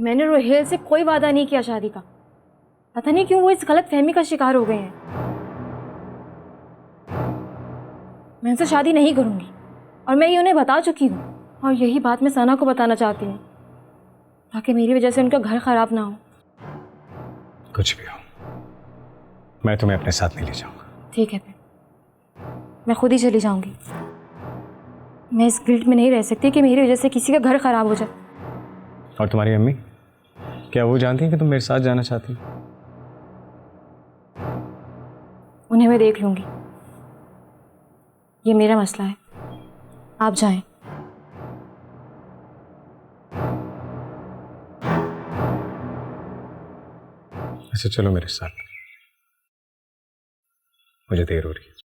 मैंने रोहेल से कोई वादा नहीं किया शादी का। पता नहीं क्यों वो इस गलत फहमी का शिकार हो गए हैं। मैं उनसे शादी नहीं करूंगी और मैं ये उन्हें बता चुकी हूँ, और यही बात मैं सना को बताना चाहती हूँ ताकि मेरी वजह से उनका घर खराब ना हो। कुछ भी हो, मैं तुम्हें अपने साथ नहीं ले जाऊंगा। ठीक है, फिर मैं खुद ही चली जाऊंगी। मैं इस गिल्ट में नहीं रह सकती कि मेरी वजह से किसी का घर खराब हो जाए। और तुम्हारी अम्मी, क्या वो जानती हैं कि तुम मेरे साथ जाना चाहती हो? उन्हें मैं देख लूंगी, ये मेरा मसला है। आप जाएं। अच्छा चलो मेरे साथ, मुझे देर हो रही है।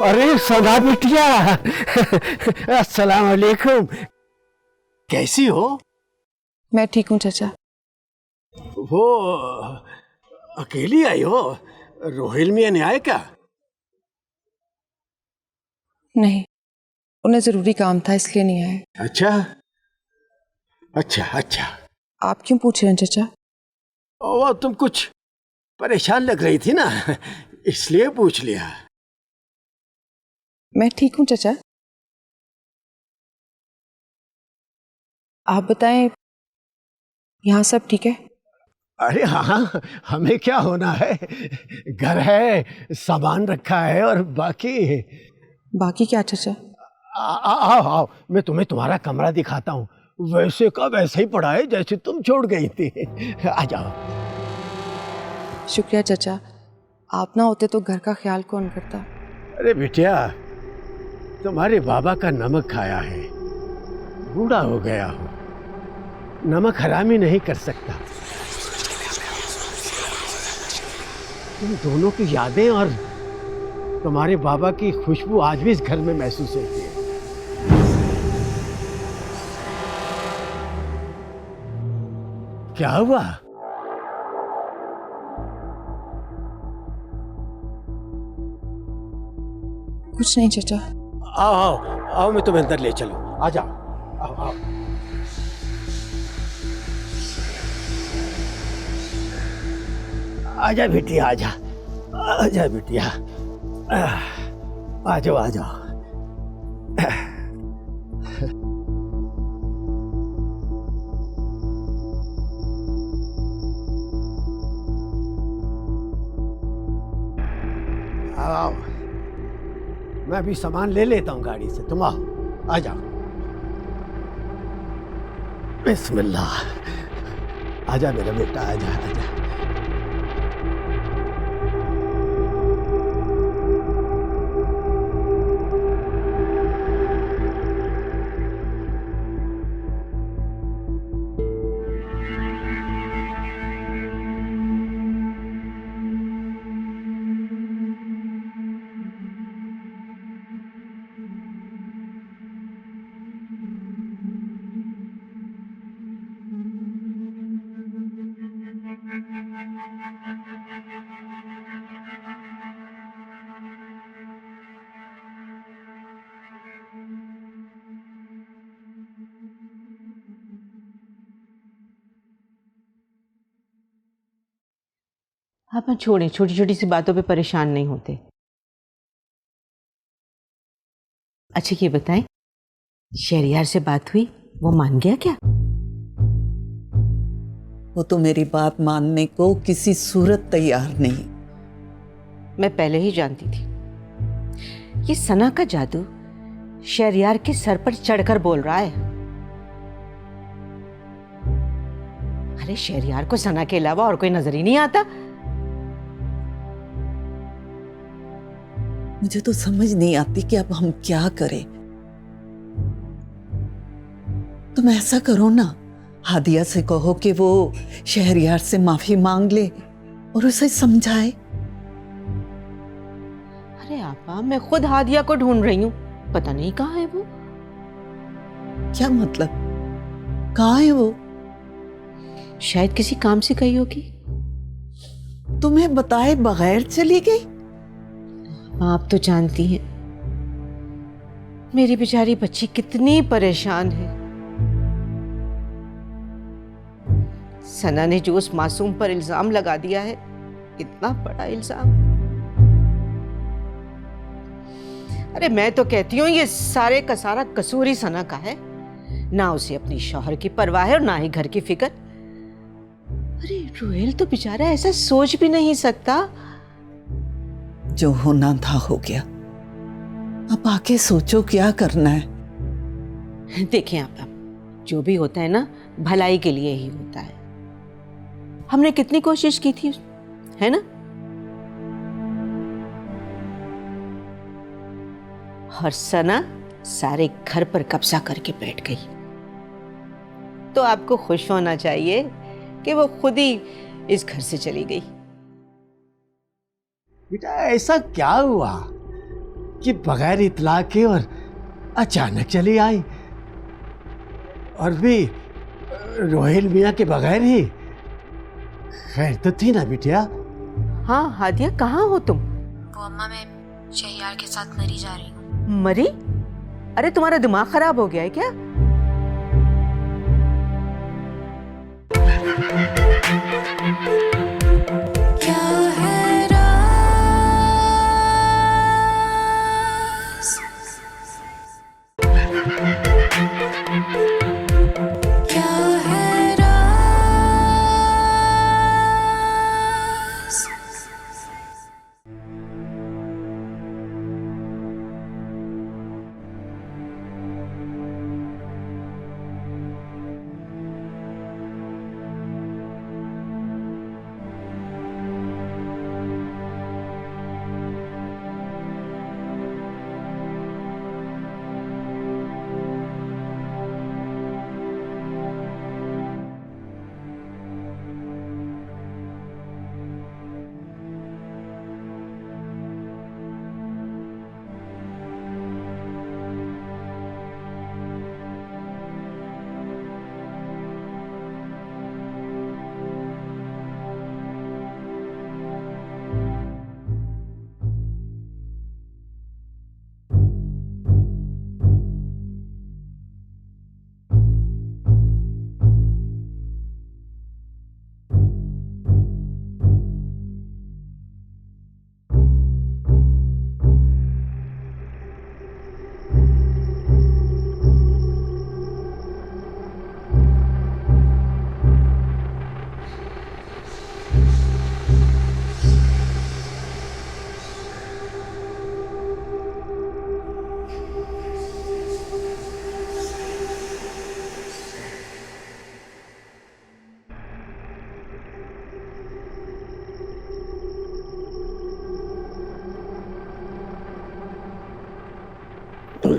अरे सना बिटिया, अस्सलाम वालेकुम। कैसी हो? मैं ठीक हूँ चाचा। वो अकेली आई हो? रोहिल मियां ने आए क्या? नहीं, उन्हें जरूरी काम था इसलिए नहीं आए। अच्छा अच्छा अच्छा। आप क्यों पूछ रहे हैं चाचा? वो तुम कुछ परेशान लग रही थी ना, इसलिए पूछ लिया। मैं ठीक हूँ चाचा। आप बताएं, यहाँ सब ठीक है? अरे हाँ, हमें क्या होना है, घर है, सामान रखा है, और बाकी क्या चाचा? आओ आओ, मैं तुम्हें तुम्हारा कमरा दिखाता हूँ। वैसे का वैसे ही पड़ा है जैसे तुम छोड़ गई थी। आ जाओ। शुक्रिया चाचा, आप ना होते तो घर का ख्याल कौन करता। अरे बिटिया, तुम्हारे बाबा का नमक खाया है, बूढ़ा हो गया हो, नमक हरामी नहीं कर सकता। तुम दोनों की यादें और तुम्हारे बाबा की खुशबू आज भी इस घर में महसूस होती है। क्या हुआ? कुछ नहीं चाचा। आओ आओ आओ, मैं तुम्हें अंदर ले चलूं। आ जाओ, आओ आओ। आजा बिटिया, आजा आजा बिटिया, आ जाओ आ जाओ। आओ, मैं भी सामान ले लेता हूँ गाड़ी से, तुम आओ, आ जाओ। बिस्मिल्लाह, आजा मेरा बेटा, आजा आजा। अपन छोड़ें, छोटी छोटी सी बातों पे परेशान नहीं होते। अच्छा ये बताएं, शहरियार से बात हुई, वो मान गया क्या? वो तो मेरी बात मानने को किसी सूरत तैयार नहीं। मैं पहले ही जानती थी ये सना का जादू शहरियार के सर पर चढ़कर बोल रहा है। अरे शहरियार को सना के अलावा और कोई नजर ही नहीं आता। मुझे तो समझ नहीं आती कि अब हम क्या करें। तुम ऐसा करो ना, हादिया से कहो कि वो शहरियार से माफी मांग ले और उसे समझाए। अरे आपा, मैं खुद हादिया को ढूंढ रही हूँ, पता नहीं कहाँ है वो। क्या मतलब? कहाँ है वो? शायद किसी काम से गई होगी। तुम्हें बताए बगैर चली गई? आप तो जानती हैं मेरी बेचारी बच्ची कितनी परेशान है। सना ने जो उस मासूम पर इल्जाम लगा दिया है, इतना बड़ा इल्जाम। अरे मैं तो कहती हूँ ये सारे का सारा कसूर ही सना का है। ना उसे अपनी शौहर की परवाह है और ना ही घर की फिक्र। अरे रोहेल तो बेचारा ऐसा सोच भी नहीं सकता। जो होना था हो गया, अब आके सोचो क्या करना है। देखें आप, जो भी होता है ना भलाई के लिए ही होता है। हमने कितनी कोशिश की थी, है ना? और सना सारे घर पर कब्जा करके बैठ गई। तो आपको खुश होना चाहिए कि वो खुद ही इस घर से चली गई। बेटा ऐसा क्या हुआ कि बगैर इत्तला के और अचानक चली आई, और भी रोहेल मियाँ के बगैर ही? खैर तो थी ना बिटिया? हाँ हादिया, कहाँ हो तुम? वो अम्मा, मैं शहरियार के साथ मरी जा रही हूँ। मरी? अरे तुम्हारा दिमाग खराब हो गया है क्या?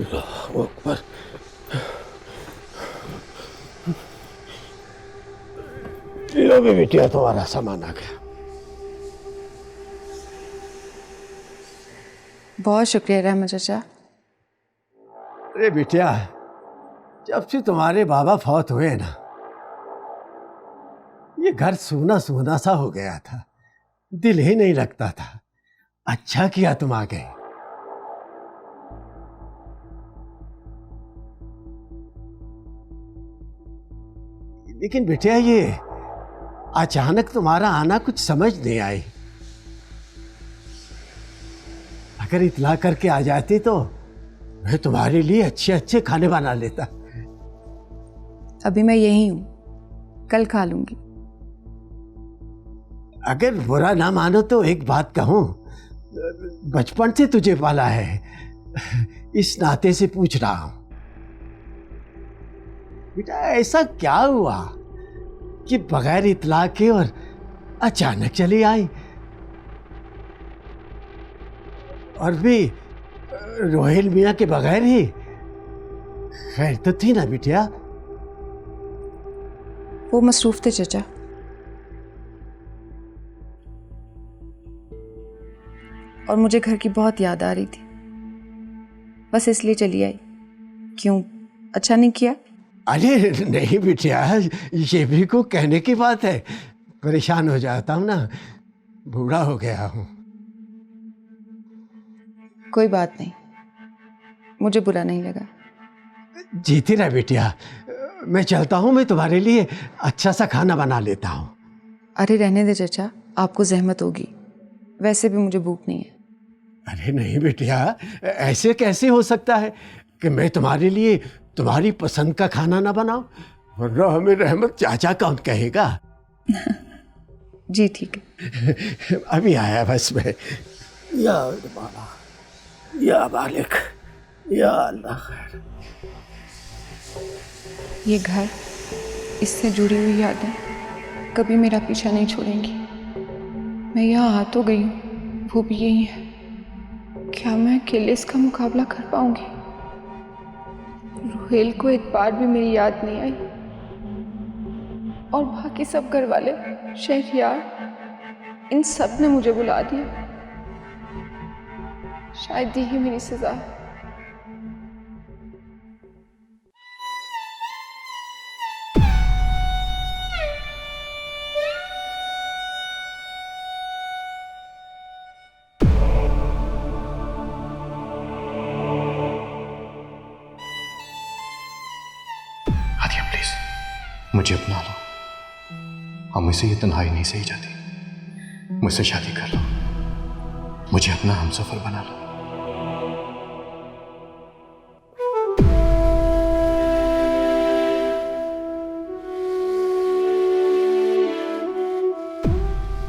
अल्लाह अकबर। लो भी बिटिया, तुम्हारा सामान आ गया। बहुत शुक्रिया रहमत चाचा। अरे बिटिया, जब से तुम्हारे बाबा फौत हुए ना, ये घर सूना सूना सा हो गया था, दिल ही नहीं लगता था। अच्छा किया तुम आ गए। लेकिन बिटिया, ये अचानक तुम्हारा आना कुछ समझ नहीं आई। अगर इतला करके आ जाती तो मैं तुम्हारे लिए अच्छे अच्छे खाने बना लेता। अभी मैं यही हूँ, कल खा लूंगी। अगर बुरा ना मानो तो एक बात कहूं, बचपन से तुझे पाला है, इस नाते से पूछ रहा हूं। बेटा, ऐसा क्या हुआ कि बगैर इतला के और अचानक चली आई? और भी रोहेल मियाँ के बगैर ही? खैर तो थी ना बिटिया? वो मसरूफ थे चाचा। और मुझे घर की बहुत याद आ रही थी, बस इसलिए चली आई। क्यों, अच्छा नहीं किया? अरे नहीं बिटिया, ये भी को कहने की बात है। परेशान हो जाता हूँ ना, बूढ़ा हो गया हूँ। कोई बात नहीं, मुझे बुरा नहीं लगा। जीती रह बिटिया, मैं चलता हूँ। मैं तुम्हारे लिए अच्छा सा खाना बना लेता हूँ। अरे रहने दे चाचा, आपको जहमत होगी, वैसे भी मुझे भूख नहीं है। अरे नहीं बिटिया, ऐसे कैसे हो सकता है कि मैं तुम्हारे लिए तुम्हारी पसंद का खाना ना बनाऊं? वरना हमें रहमत चाचा कौन कहेगा। जी ठीक है। अभी आया बस मैं। या मौला, या मालिक, या अल्लाह खैर। ये घर, इससे जुड़ी हुई यादें कभी मेरा पीछा नहीं छोड़ेंगी। मैं यहाँ आ तो गई हूँ, वो भी यही है। क्या मैं अकेले इसका मुकाबला कर पाऊंगी? रोहेल को एक बार भी मेरी याद नहीं आई, और बाकी सब घर वाले, शहरियार, इन सब ने मुझे बुला दिया। शायद यही मेरी सजा है। हादिया प्लीज, मुझे अपना लो। अब मुझसे ये तन्हाई नहीं सही जाती। मुझसे शादी कर लो, मुझे अपना हमसफर बना लो।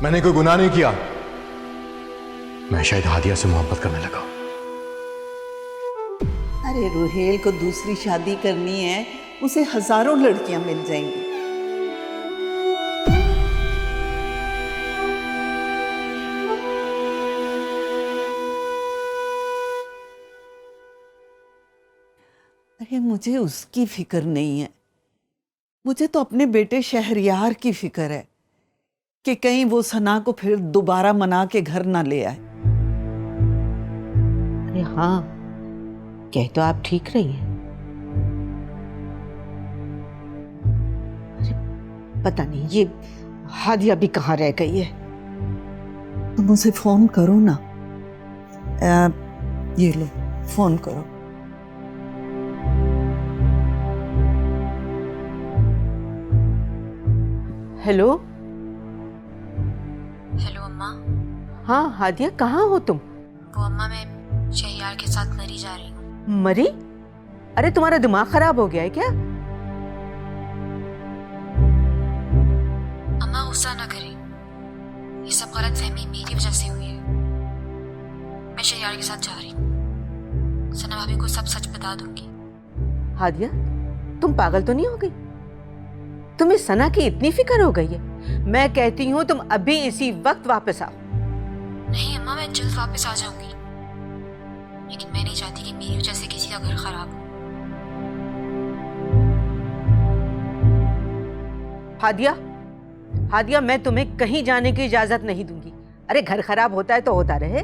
मैंने कोई गुनाह नहीं किया। मैं शायद हादिया से मोहब्बत करने लगा। अरे रोहेल को दूसरी शादी करनी है, उसे हजारों लड़कियां मिल जाएंगी। अरे मुझे उसकी फिक्र नहीं है, मुझे तो अपने बेटे शहरयार की फिक्र है कि कहीं वो सना को फिर दोबारा मना के घर ना ले आए। अरे हाँ, कह तो आप ठीक रही हैं। अरे पता नहीं ये हादिया भी कहाँ रह गई है। तुम उसे फोन करो ना। ये लो, फोन करो। हेलो। हेलो अम्मा। हाँ हादिया, कहाँ हो तुम? वो अम्मा, मैं शहरियार के साथ मरी जा रही हूँ। मरी? अरे तुम्हारा दिमाग खराब हो गया है क्या? अम्मा गुस्सा ना करें, ये सब गलतफहमी मेरी वजह से हुई है। मैं शहरियार के साथ जा रही हूँ, सना भाभी को सब सच बता दूंगी। हादिया, तुम पागल तो नहीं हो गई? तुम्हें सना की इतनी फिक्र हो गई है? मैं कहती हूँ तुम अभी इसी वक्त वापस आओ। नहीं अम्मा, मैं जल्द वापस आ जाऊंगी। लेकिन मैं नहीं चाहती कि मेरी वजह से किसी का घर खराब हो। हादिया, हादिया, मैं तुम्हें कहीं जाने की इजाजत नहीं दूंगी। अरे घर खराब होता है तो होता रहे।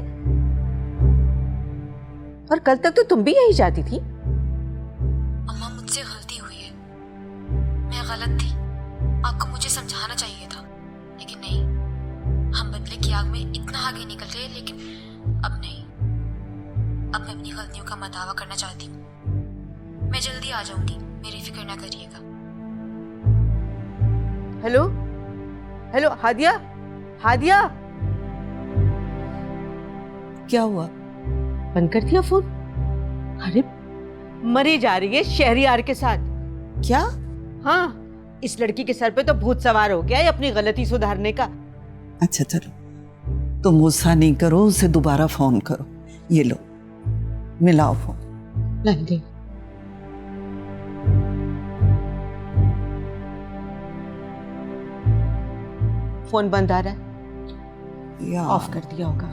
और कल तक तो तुम भी यही चाहती थी। अम्मा, मुझसे गलती हुई है, मैं गलत थी। आपको मुझे समझाना चाहिए था, लेकिन नहीं। हम बदले की आग में इतना आगे निकल गए, लेकिन अब नहीं। अब मैं अपनी गलतियों का मदावा करना चाहती हूँ। मैं जल्दी आ जाऊंगी, मेरी फिक्र ना करिएगा। हेलो हेलो, हादिया, हादिया, क्या हुआ? बंद कर दिया फोन? अरे मरी जा रही है शहरियार के साथ। क्या? हाँ, इस लड़की के सर पे तो भूत सवार हो गया है अपनी गलती सुधारने का। अच्छा चलो, तुम गुस्सा नहीं करो, उसे दोबारा फोन करो। ये लो, मिलाओ फोन। नहीं दे। फोन बंद आ रहा है, ऑफ कर दिया होगा।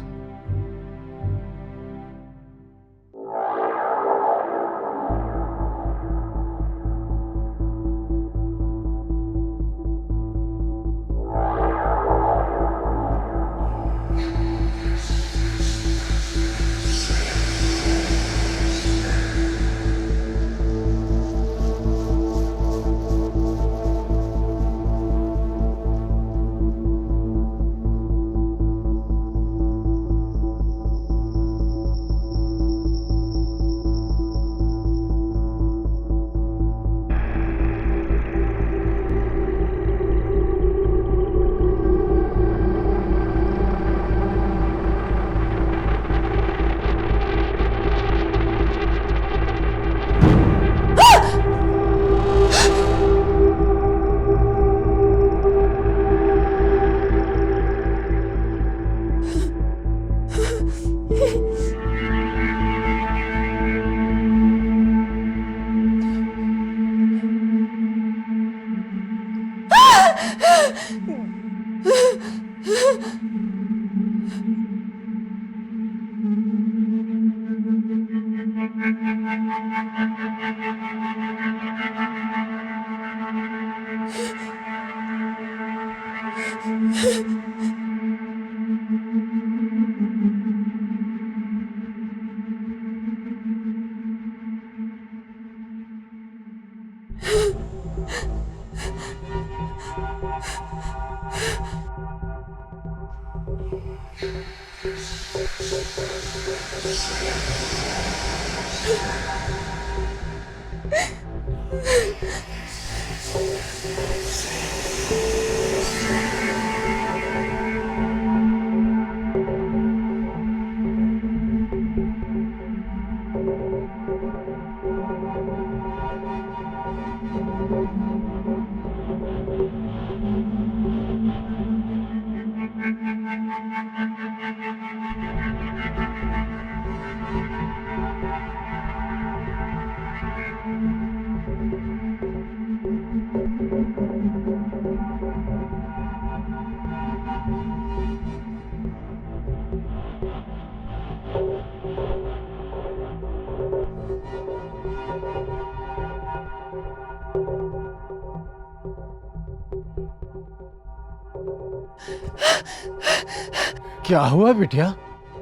क्या हुआ बिटिया?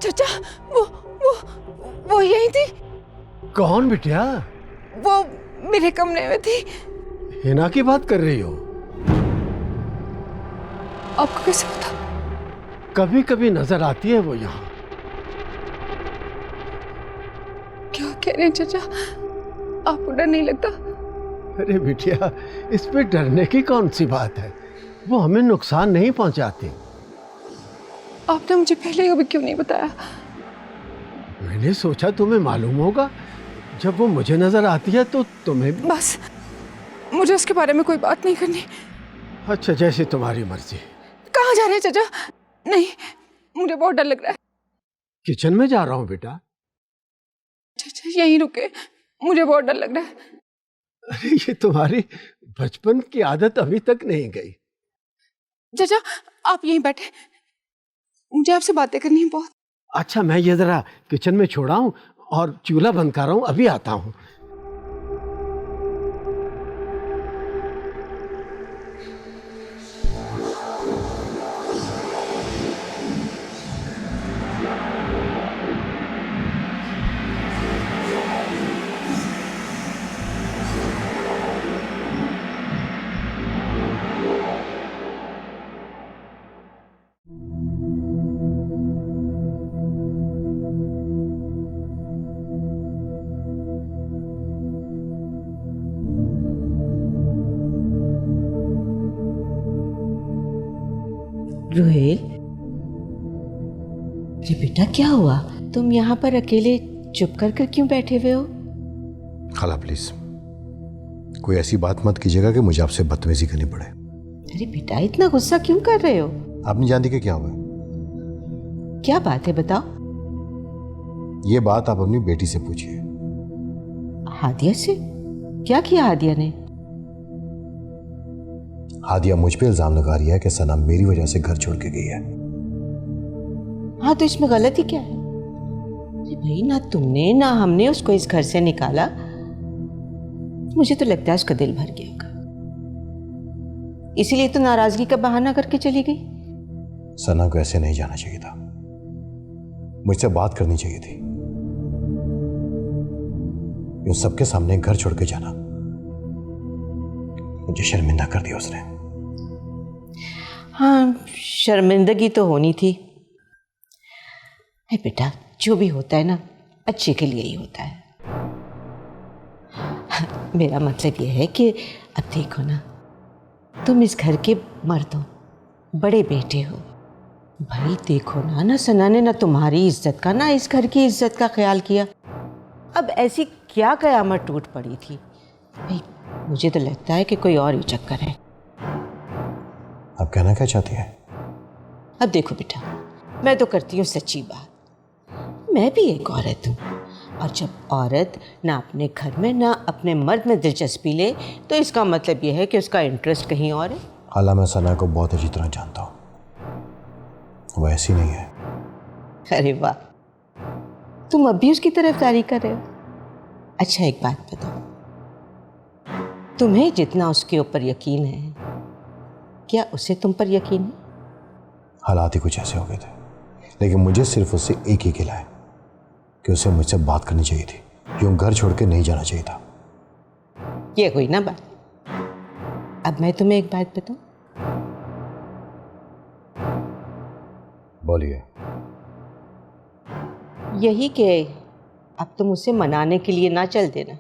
चाचा, वो यही थी। कौन बिटिया? वो मेरे कमरे में थी। हिना की बात कर रही हो? आपको कैसे पता? कभी कभी नजर आती है वो यहाँ। क्या कह रहे हैं चाचा? आपको डर नहीं लगता? अरे बिटिया, इस पे डरने की कौन सी बात है? वो हमें नुकसान नहीं पहुंचाती। आपने मुझे पहले कभी क्यों नहीं बताया? मैंने सोचा तुम्हें मालूम होगा। जब वो मुझे नजर आती है तो तुम्हें भी। बस, मुझे उसके बारे में कोई बात नहीं करनी। अच्छा, जैसे तुम्हारी मर्जी। कहाँ जा रहे हैं चाचा? नहीं, मुझे बहुत डर लग रहा है। किचन में जा रहा हूँ बेटा। चाचा यहीं रुके, मुझे बहुत डर लग रहा है। अरे ये तुम्हारी बचपन की आदत अभी तक नहीं गई। चाचा आप यहीं बैठे, मुझे आपसे बातें करनी है बहुत। अच्छा, मैं ये जरा किचन में छोड़ा हूँ और चूल्हा बंद कर रहा हूँ, अभी आता हूँ। रोहेल, ये बेटा क्या हुआ? तुम यहाँ पर अकेले चुप कर कर क्यों बैठे हुए हो? खाला प्लीज कोई ऐसी बात मत कीजिएगा कि मुझे आपसे बदतमीजी करनी पड़े। अरे बेटा इतना गुस्सा क्यों कर रहे हो? आप नहीं जानती कि क्या हुआ है? क्या बात है बताओ। ये बात आप अपनी बेटी से पूछिए। हादिया से? क्या किया हादिया ने? हादिया मुझ पे इल्जाम लगा रही है कि सना मेरी वजह से घर छोड़ के गई है। हाँ तो इसमें गलती क्या है? अरे भाई ना तुमने ना हमने उसको इस घर से निकाला। मुझे तो लगता है उसका दिल भर गया होगा, इसीलिए तो नाराजगी का बहाना करके चली गई। सना को ऐसे नहीं जाना चाहिए था, मुझसे बात करनी चाहिए थी। यूं सबके सामने घर छोड़ के जाना, मुझे शर्मिंदा कर दिया उसने। हाँ शर्मिंदगी तो होनी थी। है बेटा, जो भी होता है ना अच्छे के लिए ही होता है। मेरा मतलब यह है कि अब देखो ना, तुम इस घर के मर्द हो, बड़े बेटे हो। भाई देखो ना, ना सना ने ना तुम्हारी इज्जत का ना इस घर की इज्जत का ख्याल किया। अब ऐसी क्या कयामत टूट पड़ी थी? भाई मुझे तो लगता है कि कोई और ही चक्कर है। आप कहना क्या चाहती है? अब देखो बेटा, मैं तो करती हूँ सच्ची बात। मैं भी एक औरत हूँ, और जब औरत ना अपने घर में ना अपने मर्द में दिलचस्पी ले तो इसका मतलब यह है कि उसका इंटरेस्ट कहीं और है। हालांकि मैं सना को बहुत अच्छी तरह जानता हूँ, वो ऐसी नहीं है। अरे वाह, तुम अब भी उसकी तरफदारी कर रहे हो। अच्छा एक बात बताओ, तुम्हें जितना उसके ऊपर यकीन है, क्या उसे तुम पर यकीन है? हालात ही कुछ ऐसे हो गए थे, लेकिन मुझे सिर्फ उससे एक ही गिला है कि उसे मुझसे बात करनी चाहिए थी, यूं घर छोड़ के नहीं जाना चाहिए था। ये कोई ना बात। अब मैं तुम्हें एक बात बताऊं? बोलिए। यही कि अब तुम उसे मनाने के लिए ना चल देना।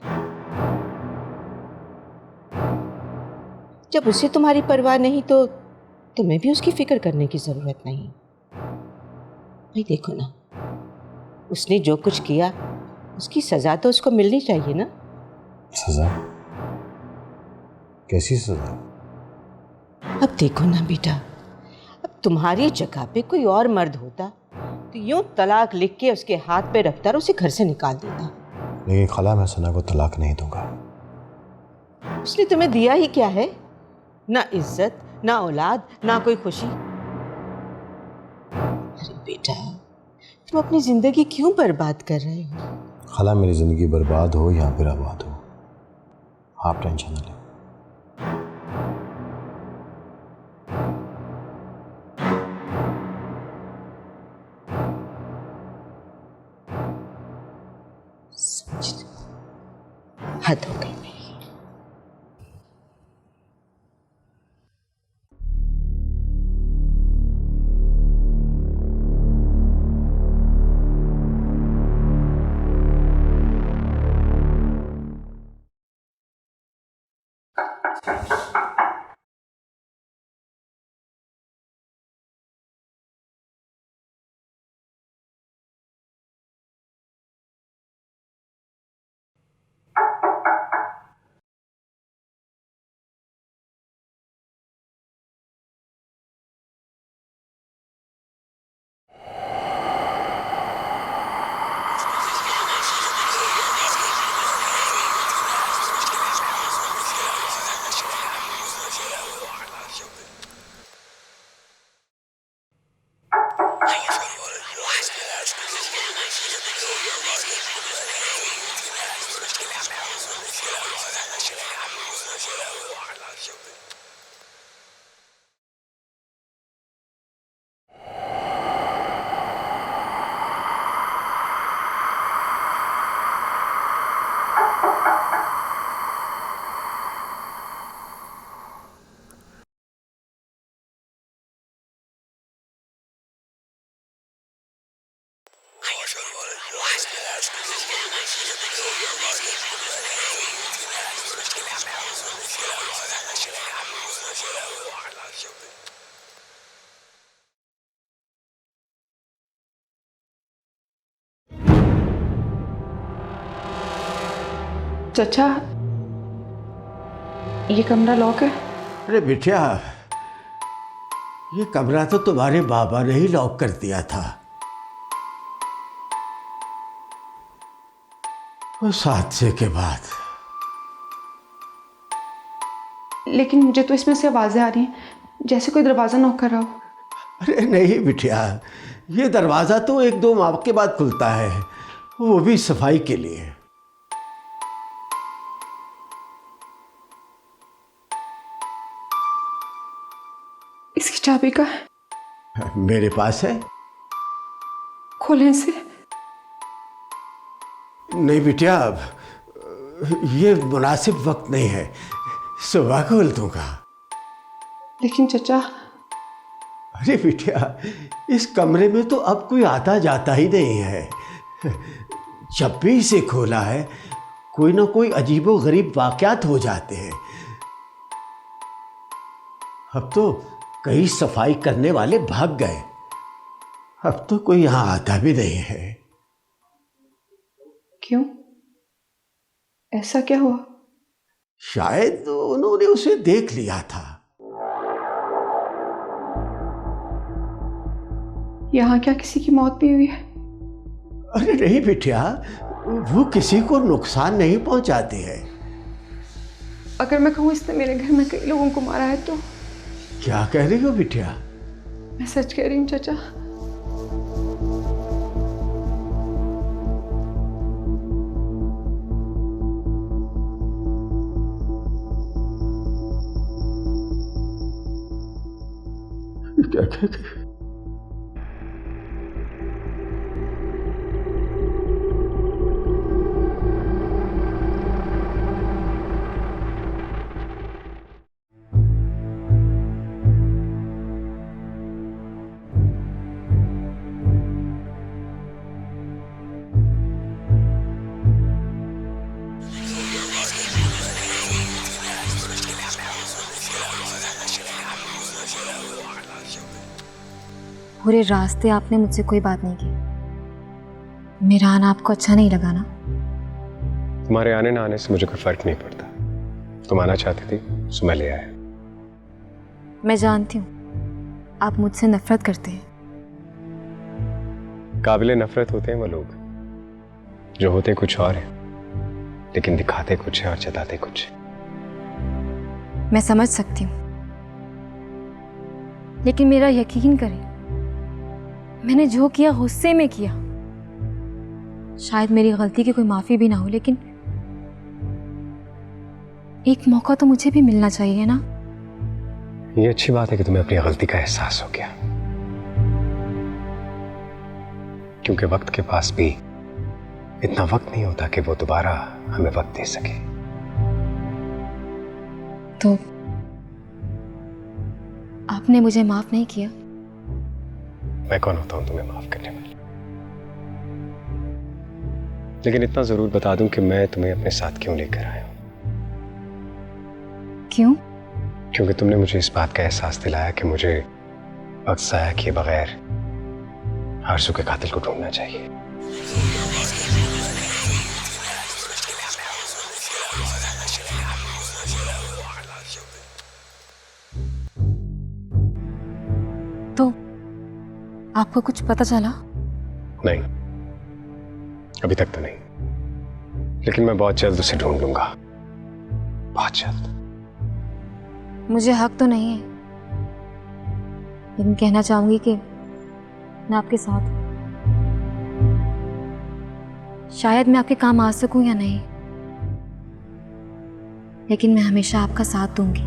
जब उसे तुम्हारी परवाह नहीं तो तुम्हें भी उसकी फिक्र करने की जरूरत नहीं। भाई देखो ना, उसने जो कुछ किया उसकी सजा तो उसको मिलनी चाहिए ना। सजा? कैसी सजा? अब देखो ना बेटा, अब तुम्हारी जगह पे कोई और मर्द होता तो यूं तलाक लिख के उसके हाथ पे रखता और उसे घर से निकाल देता। लेकिन खाला, मैं सना को तलाक नहीं दूंगा। उसने तुम्हें दिया ही क्या है? ना इज्जत, ना औलाद, ना कोई खुशी। अरे बेटा, तुम अपनी जिंदगी क्यों बर्बाद कर रहे हो? खाला, मेरी जिंदगी बर्बाद हो या फिर आबाद हो, आप टेंशन न लें। हद हो गई मेरी। चचा, ये कमरा लॉक है? अरे बिटिया, ये कमरा तो तुम्हारे बाबा ने ही लॉक कर दिया था। उस हादसे के बाद। लेकिन मुझे तो इसमें से आवाजें आ रही हैं जैसे कोई दरवाजा नॉक कर रहा हो। अरे नहीं बिटिया, ये दरवाज़ा तो 1-2 माह के बाद खुलता है, वो भी सफाई के लिए। इसकी चाबी का है? मेरे पास है। खोलें इसे? नहीं बिटिया, अब ये मुनासिब वक्त नहीं है, सुबह खोल दूंगा। लेकिन चचा। अरे बिटिया, इस कमरे में तो अब कोई आता जाता ही नहीं है। जब भी इसे खोला है कोई ना कोई अजीबो गरीब वाक़यात हो जाते हैं। अब तो कई सफाई करने वाले भाग गए, अब तो कोई यहाँ आता भी नहीं है। क्यों? ऐसा क्या हुआ? शायद उन्होंने उसे देख लिया था। यहाँ क्या किसी की मौत भी हुई है? अरे नहीं बिटिया, वो किसी को नुकसान नहीं पहुंचाते हैं। अगर मैं कहूँ इसने मेरे घर में कई लोगों को मारा है तो? क्या कह रही हो बिटिया? मैं सच कह रही हूँ चाचा। क्या? पूरे रास्ते आपने मुझसे कोई बात नहीं की। मेरा आना आपको अच्छा नहीं लगा ना? तुम्हारे आने ना आने से मुझे कोई फर्क नहीं पड़ता। तुम आना चाहती थी तो मैं ले आया। मैं जानती हूँ आप मुझसे नफरत करते हैं। काबिले नफरत होते हैं वो लोग जो होते कुछ और हैं लेकिन दिखाते कुछ है और जताते कुछ है। मैं समझ सकती हूँ, लेकिन मेरा यकीन करें, मैंने जो किया गुस्से में किया। शायद मेरी गलती की कोई माफी भी ना हो, लेकिन एक मौका तो मुझे भी मिलना चाहिए ना। ये अच्छी बात है कि तुम्हें अपनी गलती का एहसास हो गया, क्योंकि वक्त के पास भी इतना वक्त नहीं होता कि वो दोबारा हमें वक्त दे सके। तो आपने मुझे माफ नहीं किया? मैं कौन होता हूं तुम्हें माफ करने वाला? लेकिन इतना जरूर बता दूं कि मैं तुम्हें अपने साथ क्यों लेकर आया हूं। क्यों? क्योंकि तुमने मुझे इस बात का एहसास दिलाया कि मुझे वक्त ज़ाया किए बगैर आरज़ू के कातिल को ढूंढना चाहिए। तो आपको कुछ पता चला? नहीं, अभी तक तो नहीं, लेकिन मैं बहुत जल्द उसे ढूंढ लूंगा, बहुत जल्द। मुझे हक तो नहीं है, लेकिन कहना चाहूंगी कि मैं आपके साथ हूं। शायद मैं आपके काम आ सकूं या नहीं, लेकिन मैं हमेशा आपका साथ दूंगी।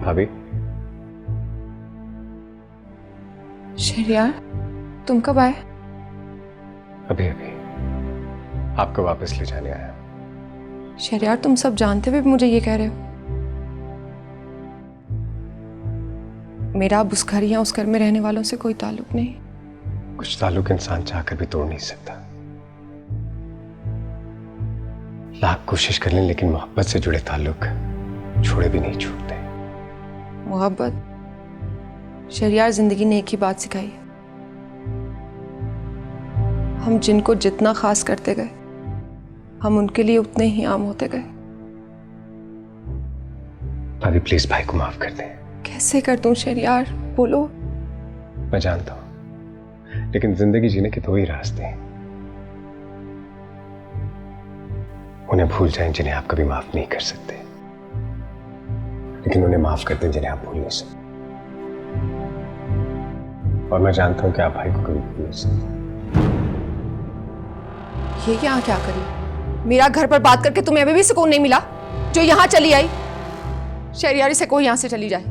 भाभी, शहरयार, तुम कब आए? अभी अभी आपको वापस ले जाने आया। शहरयार, तुम सब जानते हुए भी मुझे ये कह रहे हो? मेरा अब उस घर या उस घर में रहने वालों से कोई ताल्लुक नहीं। कुछ ताल्लुक इंसान चाहकर भी तोड़ नहीं सकता। लाख कोशिश कर लें लेकिन मोहब्बत से जुड़े ताल्लुक छोड़े भी नहीं छूटते। मोहब्बत? शहरयार, जिंदगी ने एक ही बात सिखाई है, हम जिनको जितना खास करते गए हम उनके लिए उतने ही आम होते गए। भाभी प्लीज भाई को माफ कर दें। कैसे कर दूं शहरयार, बोलो। मैं जानता हूं लेकिन जिंदगी जीने के दो ही रास्ते हैं। उन्हें भूल जाएं जिन्हें आप कभी माफ नहीं कर सकते, लेकिन उन्हें माफ कर दें जिन्हें आप भूल नहीं सकते। और मैं जानता हूं कि आप भाई को कभी भूल नहीं सकते। ये यहाँ क्या करी? मेरा घर पर बात करके तुम्हें अभी भी सुकून नहीं मिला जो यहाँ चली आई? शहरयार, इसे कोई यहाँ से चली जाए।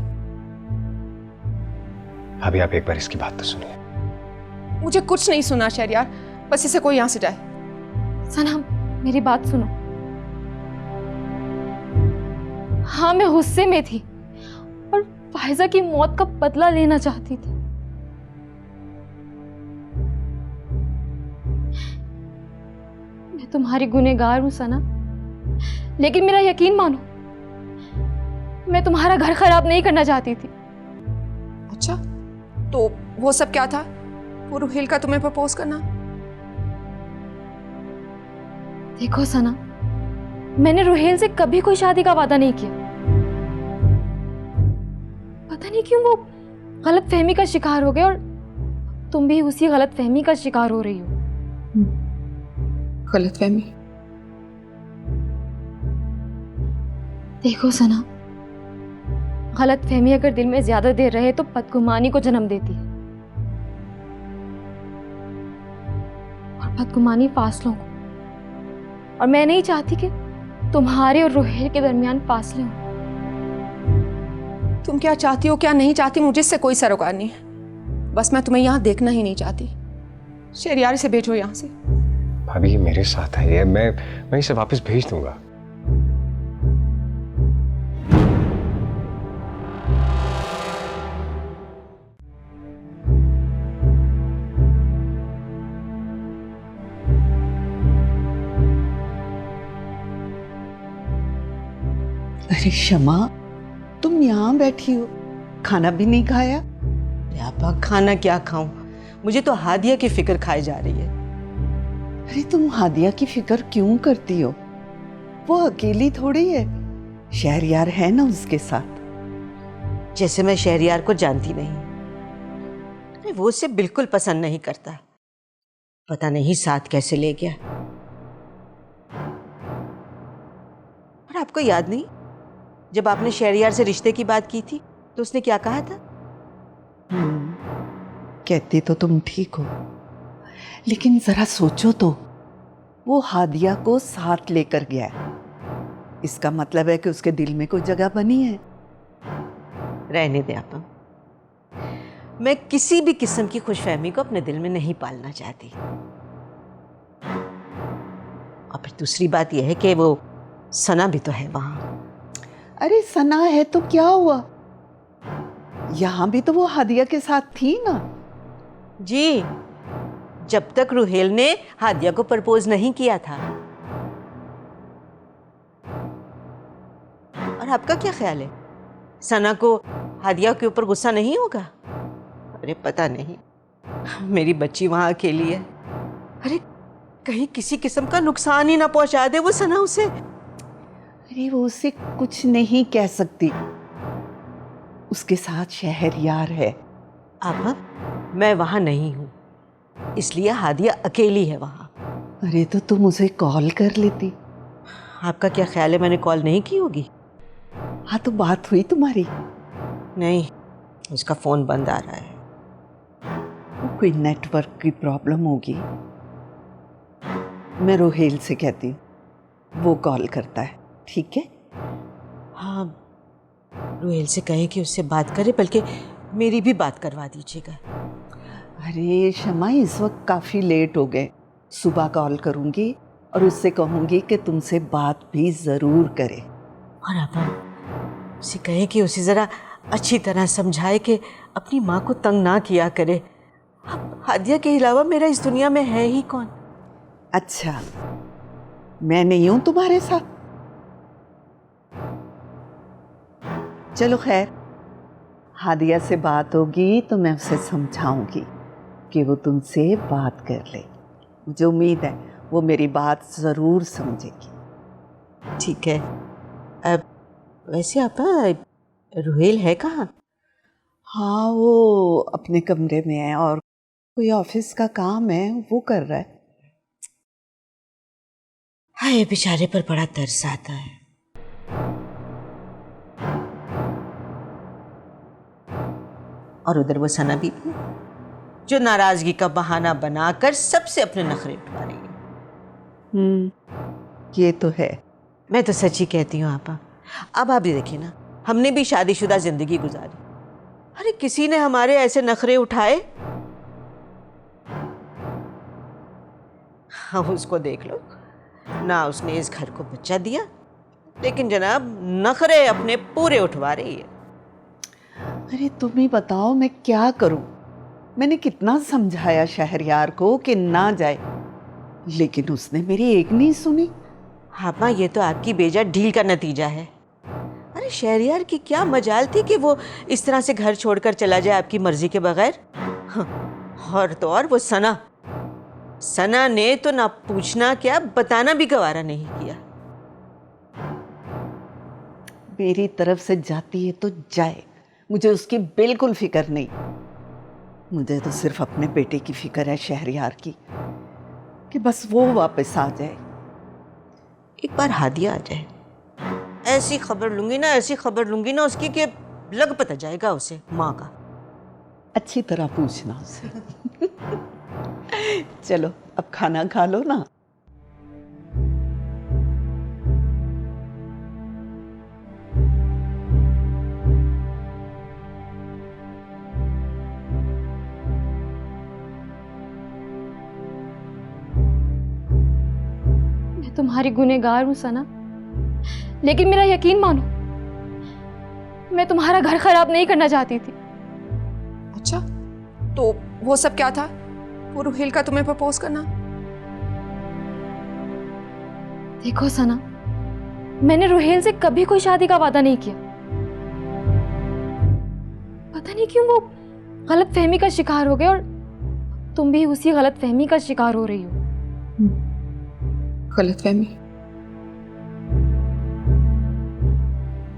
भाभी आप एक बार इसकी बात तो सुनिए। मुझे कुछ नहीं सुना शहरयार, बस इसे कोई यहाँ से जाए। सना, मेरी बात सुनो। हाँ, मैं गुस्से में थी और फायजा की मौत का बदला लेना चाहती थी। मैं तुम्हारी गुनहगार हूं सना, लेकिन मेरा यकीन मानो, मैं तुम्हारा घर खराब नहीं करना चाहती थी। अच्छा, तो वो सब क्या था? वो रुहेल का तुम्हें प्रपोज करना? देखो सना, मैंने रुहेल से कभी कोई शादी का वादा नहीं किया। पता नहीं क्यों वो गलतफहमी का शिकार हो गए और तुम भी उसी गलतफहमी का शिकार हो रही हो। गलतफहमी? देखो सना, गलतफहमी अगर दिल में ज्यादा देर रहे तो बदगुमानी को जन्म देती है, और बदगुमानी फासलों को। और मैं नहीं चाहती कि तुम्हारे और रुहेल के दरमियान फासले हों। तुम क्या चाहती हो क्या नहीं चाहती, मुझे इससे कोई सरोकार नहीं है। बस मैं तुम्हें यहाँ देखना ही नहीं चाहती। शहरयार, इसे भेजो यहाँ से। भाभी ये मेरे साथ है, मैं इसे वापस भेज दूंगा। अरे शमा, तुम यहाँ बैठी हो, खाना भी नहीं खाया? आपा, खाना क्या खाऊं? मुझे तो हादिया की फिक्र खाई जा रही है। अरे तुम हादिया की फिक्र क्यों करती हो? वो अकेली थोड़ी है, शहरयार है ना उसके साथ। जैसे मैं शहरयार को जानती नहीं। अरे वो उसे बिल्कुल पसंद नहीं करता। पता नहीं साथ कैसे ले गया। और आपको याद नहीं, जब आपने शहरयार से रिश्ते की बात की थी तो उसने क्या कहा था? कहती तो तुम ठीक हो, लेकिन जरा सोचो तो, वो हादिया को साथ लेकर गया है। इसका मतलब है कि उसके दिल में कोई जगह बनी है। रहने दे आपा, मैं किसी भी किस्म की खुशफहमी को अपने दिल में नहीं पालना चाहती। और फिर दूसरी बात यह है कि वो सना भी तो है वहां। अरे सना है तो क्या हुआ, यहां भी तो वो हादिया के साथ थी ना। जी, जब तक रुहेल ने हादिया को प्रपोज नहीं किया था। और आपका क्या ख्याल है, सना को हादिया के ऊपर गुस्सा नहीं होगा? अरे पता नहीं, मेरी बच्ची वहां अकेली है। अरे कहीं किसी किस्म का नुकसान ही ना पहुंचा दे वो सना उसे। अरे वो उसे कुछ नहीं कह सकती, उसके साथ शहरयार है। आपा, मैं वहां नहीं हूं, इसलिए हादिया अकेली है वहां। अरे तो तुम उसे कॉल कर लेती। आपका क्या ख्याल है, मैंने कॉल नहीं की होगी? हाँ, तो बात हुई तुम्हारी? नहीं, उसका फोन बंद आ रहा है। वो कोई नेटवर्क की प्रॉब्लम होगी। मैं रोहेल से कहती हूँ, वो कॉल करता है, ठीक है? हाँ, रोहेल से कहें कि उससे बात करे, बल्कि मेरी भी बात करवा दीजिएगा। अरे शमा, इस वक्त काफ़ी लेट हो गए। सुबह कॉल करूँगी और उससे कहूँगी कि तुमसे बात भी ज़रूर करे। और आप उसे कहें कि उसे ज़रा अच्छी तरह समझाए कि अपनी माँ को तंग ना किया करे। अब हादिया के अलावा मेरा इस दुनिया में है ही कौन। अच्छा, मैं नहीं हूँ तुम्हारे साथ? चलो खैर, हादिया से बात होगी तो मैं उसे समझाऊंगी कि वो तुमसे बात कर ले। मुझे उम्मीद है वो मेरी बात ज़रूर समझेगी। ठीक है। अब वैसे आपा रोहेल है कहाँ? हाँ, वो अपने कमरे में है और कोई ऑफिस का काम है वो कर रहा है। हाय, बेचारे पर बड़ा तरस आता है। और उधर वो सना बीबी जो नाराजगी का बहाना बनाकर सबसे अपने नखरे उठवा रही है। ये तो है। मैं तो सच्ची कहती हूँ आपा, अब आप भी देखिए ना, हमने भी शादीशुदा जिंदगी गुजारी। अरे किसी ने हमारे ऐसे नखरे उठाए? हाँ, उसको देख लो ना, उसने इस घर को बच्चा दिया, लेकिन जनाब नखरे अपने पूरे उठवा रही है। अरे तुम ही बताओ मैं क्या करूं? मैंने कितना समझाया शहरयार को कि ना जाए, लेकिन उसने मेरी एक नहीं सुनी। हाँ माँ, ये तो आपकी बेजा ढील का नतीजा है। अरे शहरयार की क्या मजाल थी कि वो इस तरह से घर छोड़कर चला जाए आपकी मर्जी के बगैर। हाँ, और तो और वो सना ने तो ना पूछना क्या बताना भी गवारा नहीं किया। मेरी तरफ से जाती है तो जाए, मुझे उसकी बिल्कुल फिक्र नहीं। मुझे तो सिर्फ अपने बेटे की फिक्र है शहरयार की, कि बस वो वापस आ जाए। एक बार हादिया आ जाए, ऐसी खबर लूंगी ना उसकी कि लग पता जाएगा उसे माँ का। अच्छी तरह पूछना उसे। चलो अब खाना खा लो ना। मैं तुम्हारी गुनहगार हूँ सना, लेकिन मेरा यकीन मानो, मैं तुम्हारा घर खराब नहीं करना चाहती थी। अच्छा, तो वो सब क्या था? वो रोहेल का तुम्हें प्रपोज करना? देखो सना, मैंने रोहेल से कभी कोई शादी का वादा नहीं किया। पता नहीं क्यों वो गलतफहमी का शिकार हो गए, और तुम भी उसी गलतफहमी का शिकार हो रही हो। गलतफहमी?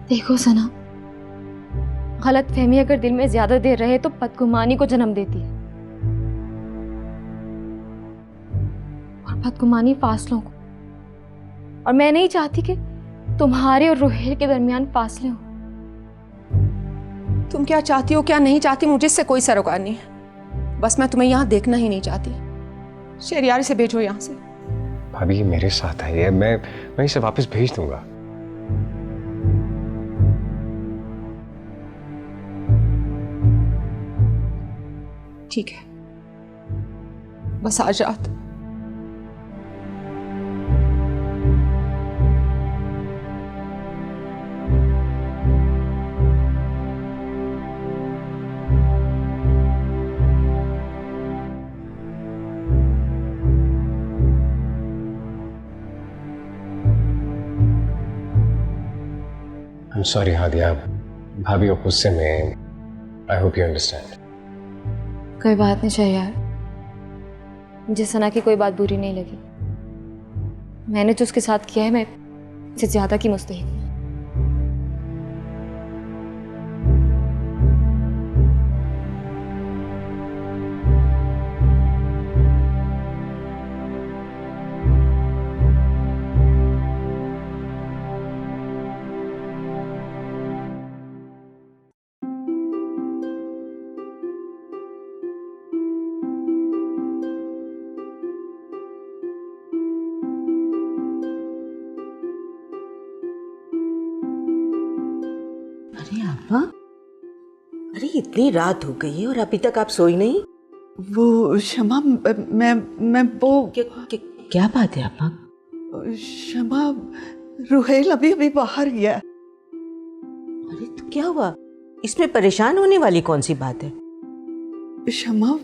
देखो सना, गलतफहमी अगर दिल में ज्यादा देर रहे तो बदगुमानी को जन्म देती है, और बदगुमानी फासलों को। और मैं नहीं चाहती कि तुम्हारे और रोहेल के दरमियान फासले हो। तुम क्या चाहती हो क्या नहीं चाहती, मुझे इससे कोई सरोकार नहीं है। बस मैं तुम्हें यहाँ देखना ही नहीं चाहती। शहरयार से भेजो यहाँ से। भाभी ये मेरे साथ आई है, मैं इसे वापस भेज दूंगा। ठीक है, बस आज रात। I'm sorry हादिया, भाभी को गुस्से में। I hope you understand. कोई बात नहीं चाहिए यार, मुझे सना की कोई बात बुरी नहीं लगी। मैंने जो उसके साथ किया है, मैं इससे ज्यादा की मुस्तहिक हूं। हाँ? अरे इतनी रात हो गई है और अभी तक आप सोई नहीं? वो क्षमा, मैं वो क्या बात है आपा? क्षमा, रुहेल अभी अभी बाहर गया। अरे तो क्या हुआ? इसमें परेशान होने वाली कौन सी बात है? क्षमा,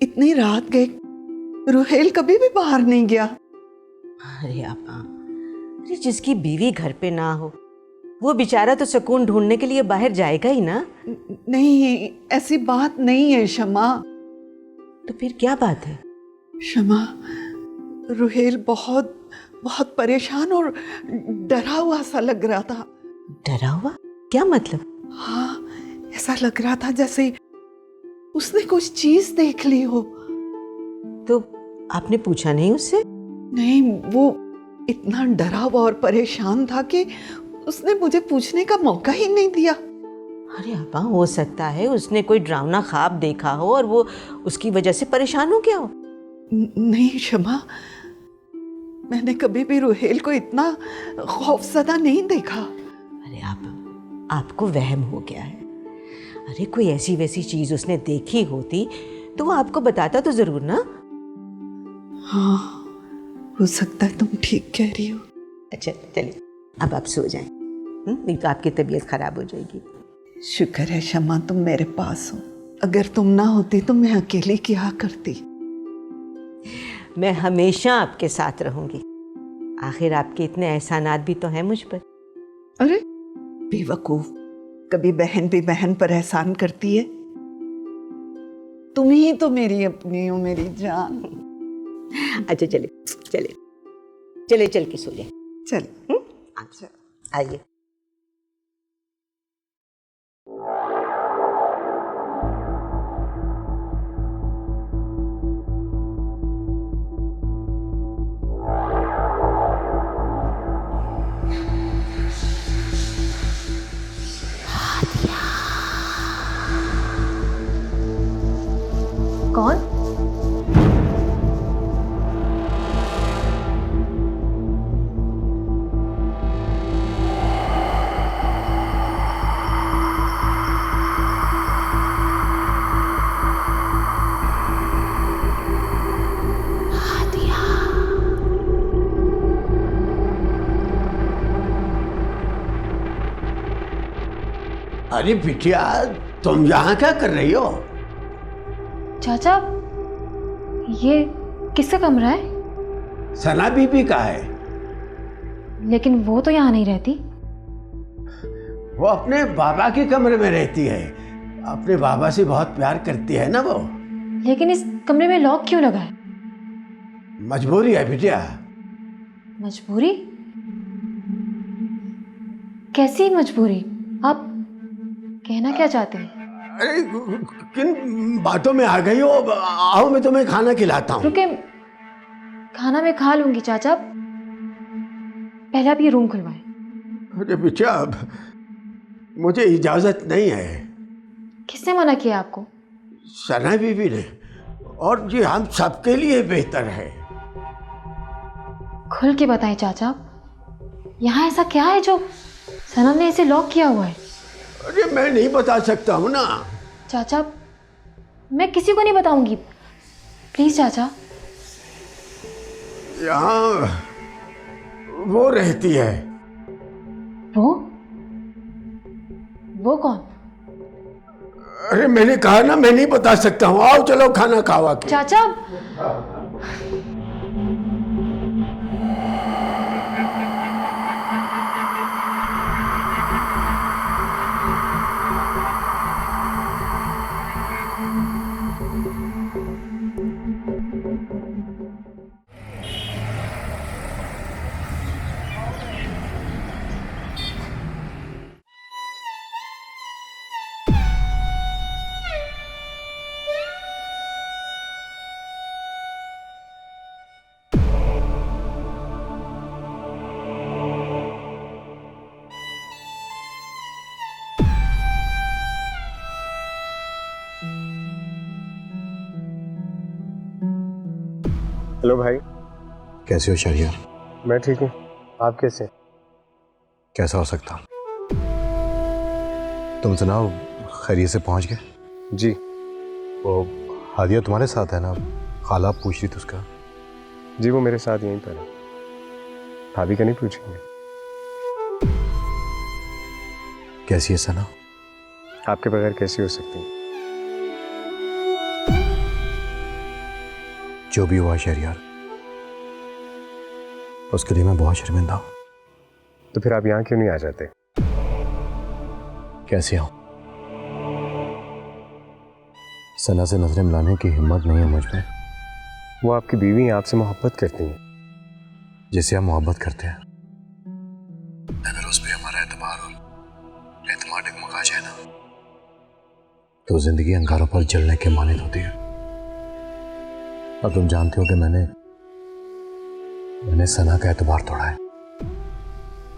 इतनी रात गए, रुहेल कभी भी बाहर नहीं गया। अरे आपा, अरे जिसकी बीवी घर पे ना हो वो बेचारा तो सुकून ढूंढने के लिए बाहर जाएगा ही ना। नहीं, ऐसी बात नहीं है क्षमा। तो फिर क्या बात है? क्षमा, रुहेल बहुत बहुत परेशान और डरा हुआ सा लग रहा था। डरा हुआ? क्या मतलब? हाँ, ऐसा लग रहा था जैसे उसने कुछ चीज देख ली हो। तो आपने पूछा नहीं उससे? नहीं, वो इतना डरा हुआ और परेशान था कि उसने मुझे पूछने का मौका ही नहीं दिया। अरे आपा, हो सकता है उसने कोई डरावना ख्वाब देखा हो और वो उसकी वजह से परेशान हो गया हो। नहीं क्षमा, मैंने कभी भी रुहेल को इतना खौफजदा नहीं देखा। अरे आपको वहम हो गया है। अरे कोई ऐसी वैसी चीज उसने देखी होती तो वो आपको बताता तो जरूर ना। हाँ, हो सकता है तुम ठीक कह रही हो। अच्छा चलिए, अब आप सो जाएं, नहीं तो आपकी तबीयत खराब हो जाएगी। शुक्र है क्षमा, तुम मेरे पास हो। अगर तुम ना होती तो मैं अकेली क्या करती। मैं हमेशा आपके साथ रहूंगी। आखिर आपके इतने एहसानात भी तो हैं मुझ पर। अरे बेवकूफ, कभी बहन भी बहन पर एहसान करती है? तुम ही तो मेरी अपनी हो, मेरी जान। अच्छा चलिए चलिए चलिए, चल के सो जाए। चल। अच्छा आइए। कौन? अरे बिटिया, तुम यहाँ क्या कर रही हो? चाचा, ये किसका कमरा है? सना बीबी का है। लेकिन वो तो यहाँ नहीं रहती। वो अपने बाबा के कमरे में रहती है। अपने बाबा से बहुत प्यार करती है ना वो। लेकिन इस कमरे में लॉक क्यों लगा है? मजबूरी है बिटिया। मजबूरी? कैसी मजबूरी? आप कहना क्या चाहते हैं? अरे किन बातों में आ गई हो? आओ मैं तुम्हें खाना खिलाता हूँ। रुके, खाना मैं खा लूंगी चाचा, पहले आप ये रूम खुलवाएं। अरे बिटिया, अब मुझे इजाजत नहीं है। किसने मना किया आपको? सना बीबी ने, और ये हम सबके लिए बेहतर है। खुल के बताएं चाचा, यहाँ ऐसा क्या है जो सनम ने इसे लॉक किया हुआ है? अरे मैं नहीं बता सकता हूँ ना। चाचा, मैं किसी को नहीं बताऊंगी, प्लीज चाचा। यहाँ वो रहती है। वो कौन? अरे मैंने कहा ना, मैं नहीं बता सकता हूँ। आओ चलो खाना खावा के। चाचा, हेलो भाई। कैसे हो शहरियार? मैं ठीक हूँ, आप कैसे? कैसा हो सकता हूँ? तुम सुनाओ, खैरियत से पहुंच गए? जी। वो हादिया तुम्हारे साथ है ना? खाला पूछ रही थी उसका। जी वो मेरे साथ यहीं पर है। भाभी का नहीं पूछेंगे? कैसी है सना? आपके बगैर कैसी हो सकती है? जो भी हुआ शहरियार, उसके लिए मैं बहुत शर्मिंदा हूं। तो फिर आप यहाँ क्यों नहीं आ जाते? कैसे आऊं? सना से नजरें मिलाने की हिम्मत नहीं है मुझ में। वो आपकी बीवी आपसे मोहब्बत करती हैं। जिससे हम मोहब्बत करते हैं, अगर उस पर हमारा एतबार और एतमाद डगमगा जाए ना, तो जिंदगी अंगारों पर जलने के मानित होती है। और तुम जानते हो कि मैंने सना का एतबार तोड़ा है।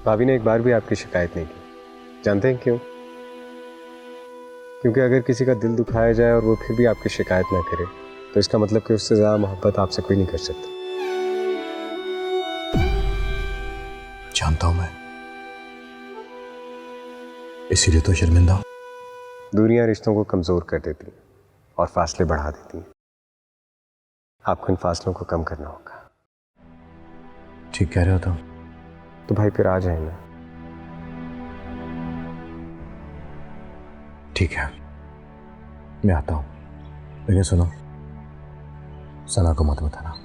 भाभी ने एक बार भी आपकी शिकायत नहीं की। जानते हैं क्यों? क्योंकि अगर किसी का दिल दुखाया जाए और वो फिर भी आपकी शिकायत ना करे, तो इसका मतलब कि उससे ज्यादा मोहब्बत आपसे कोई नहीं कर सकता। जानता हूं मैं, इसीलिए तो शर्मिंदा हूं। दूरियां रिश्तों को कमजोर कर देती हैं और फासले बढ़ा देती हैं। आपको इन फासलों को कम करना होगा। ठीक कह रहे हो तुम। तो भाई फिर आ जाए ना। ठीक है, मैं आता हूं, लेकिन सुनो, सना को मत बताना।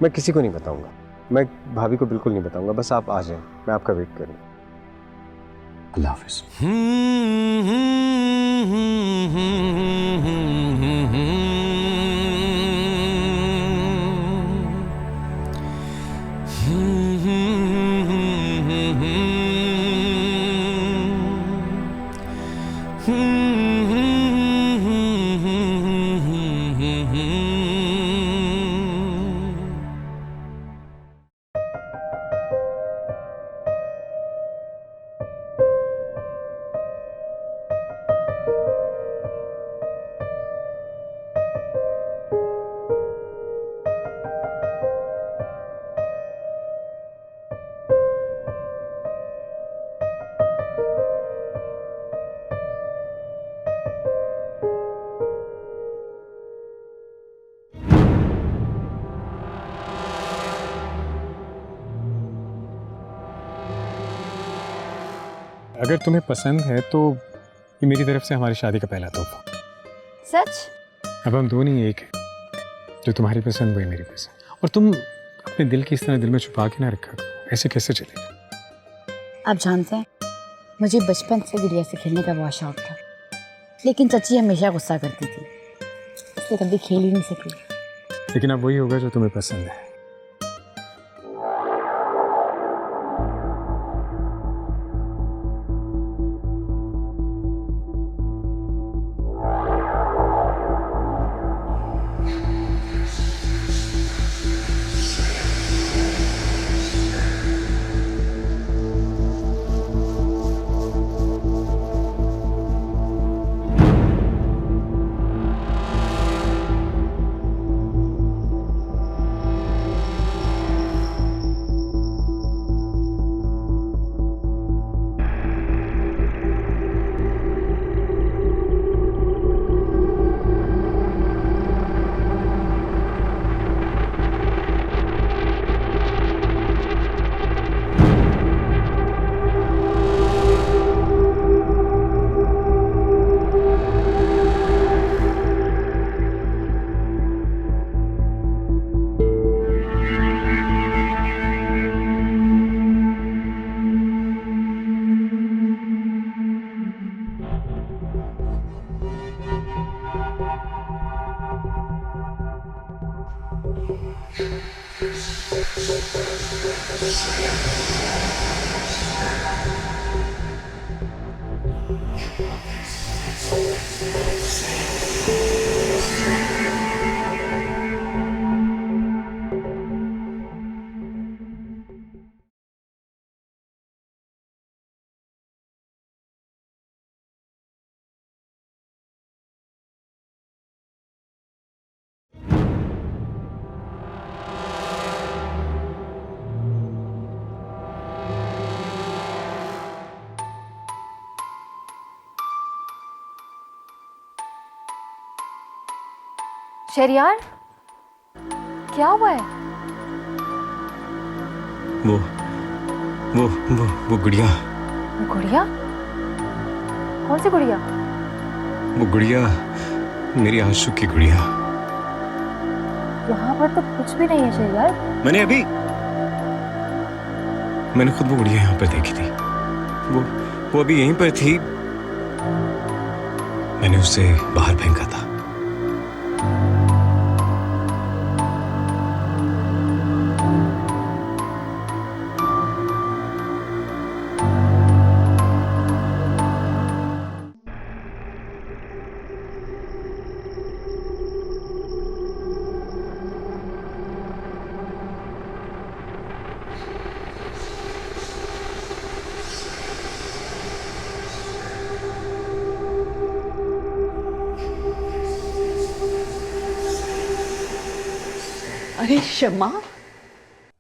मैं किसी को नहीं बताऊंगा। मैं भाभी को बिल्कुल नहीं बताऊंगा। बस आप आ जाएं, मैं आपका वेट करूं। अल्लाह हाफिज। अगर तुम्हें पसंद है तो ये मेरी तरफ से हमारी शादी का पहला तोहफा। सच? अब हम दोनों ही एक हैं। जो तुम्हारी पसंद वही मेरी पसंद। और तुम अपने दिल की इस तरह दिल में छुपा के ना रखा करो, ऐसे कैसे चलेगा? आप जानते हैं, मुझे बचपन से गुड़िया से खेलने का बहुत शौक था, लेकिन चची हमेशा गुस्सा करती थी, इसलिए कभी खेल ही नहीं सकी। लेकिन अब वही होगा जो तुम्हें पसंद है। शहरियार, क्या हुआ है? वो गुड़िया। गुड़िया? कौन सी गुड़िया? वो गुड़िया मेरी आंसू की गुड़िया। यहाँ पर तो कुछ भी नहीं है शहरियार। मैंने खुद वो गुड़िया यहाँ पर देखी थी। वो अभी यहीं पर थी। मैंने उसे बाहर फेंका था। अरे शमा,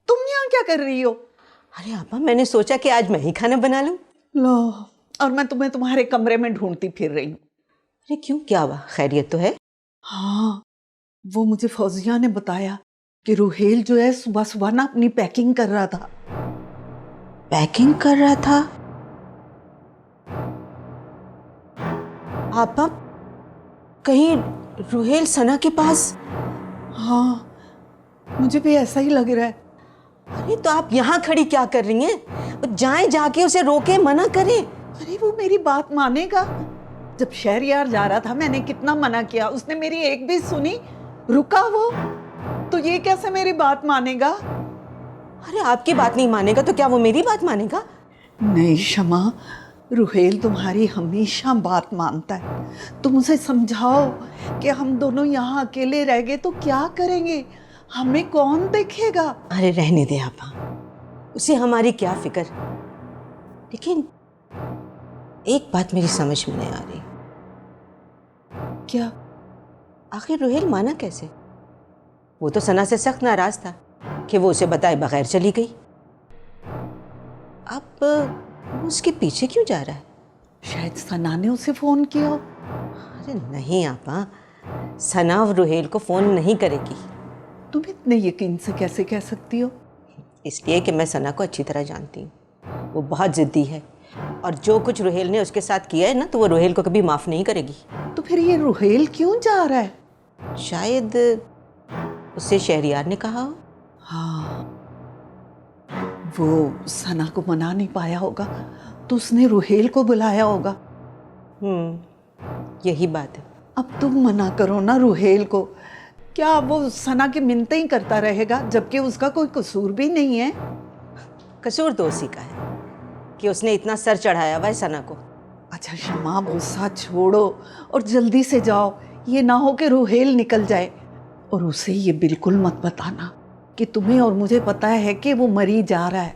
तुम यहाँ क्या कर रही हो? अरे आपा, मैंने सोचा कि आज मैं ही खाना बना लूं। लो, और मैं तुम्हें तुम्हारे कमरे में ढूंढती फिर रही हूँ। अरे क्यों, क्या हुआ? खैरियत तो है? हाँ, वो मुझे फौजिया ने बताया कि रुहेल जो है सुबह सुबह ना अपनी पैकिंग कर रहा था। पैकिंग कर रहा था? आपा, कहीं रुहेल सना के पास? हाँ, मुझे भी ऐसा ही लग रहा है। अरे तो आप यहाँ खड़ी क्या कर रही हैं? जाएं, जाके उसे रोके, मना करें। अरे वो मेरी बात मानेगा? जब शहरियार जा रहा था मैंने कितना मना किया, उसने मेरी एक भी सुनी? रुका वो? तो ये कैसे मेरी बात मानेगा? अरे आपकी बात नहीं मानेगा तो क्या वो मेरी बात मानेगा? नहीं शमा, रुहेल तुम्हारी हमेशा बात मानता है। तुम उसे समझाओ कि हम दोनों यहाँ अकेले रह गए तो क्या करेंगे, हमें कौन देखेगा? अरे रहने दे आपा, उसे हमारी क्या फिक्र। लेकिन एक बात मेरी समझ में नहीं आ रही। क्या? आखिर रुहेल माना कैसे? वो तो सना से सख्त नाराज था कि वो उसे बताए बगैर चली गई। अब वो उसके पीछे क्यों जा रहा है? शायद सना ने उसे फोन किया। अरे नहीं आपा, सना रुहेल को फोन नहीं करेगी। तुम इतने यकीन से कैसे कह सकती हो? इसलिए कि मैं सना को अच्छी तरह जानती हूँ। वो बहुत जिद्दी है और जो कुछ रुहेल ने उसके साथ किया है ना, तो वो रुहेल को कभी माफ़ नहीं करेगी। तो फिर ये रुहेल क्यों जा रहा है? शायद उससे शहरियार ने कहा हो। हाँ, वो सना को मना नहीं पाया होगा तो उसने रुहेल को बुलाया होगा। यही बात है। अब तुम मना करो ना रुहेल को। क्या वो सना की मिन्नतें ही करता रहेगा जबकि उसका कोई कसूर भी नहीं है? कसूर तो उसी का है कि उसने इतना सर चढ़ाया हुआ है सना को। अच्छा शमा, गुस्सा छोड़ो और जल्दी से जाओ। ये ना हो कि रुहेल निकल जाए। और उसे ये बिल्कुल मत बताना कि तुम्हें और मुझे पता है कि वो मरी जा रहा है।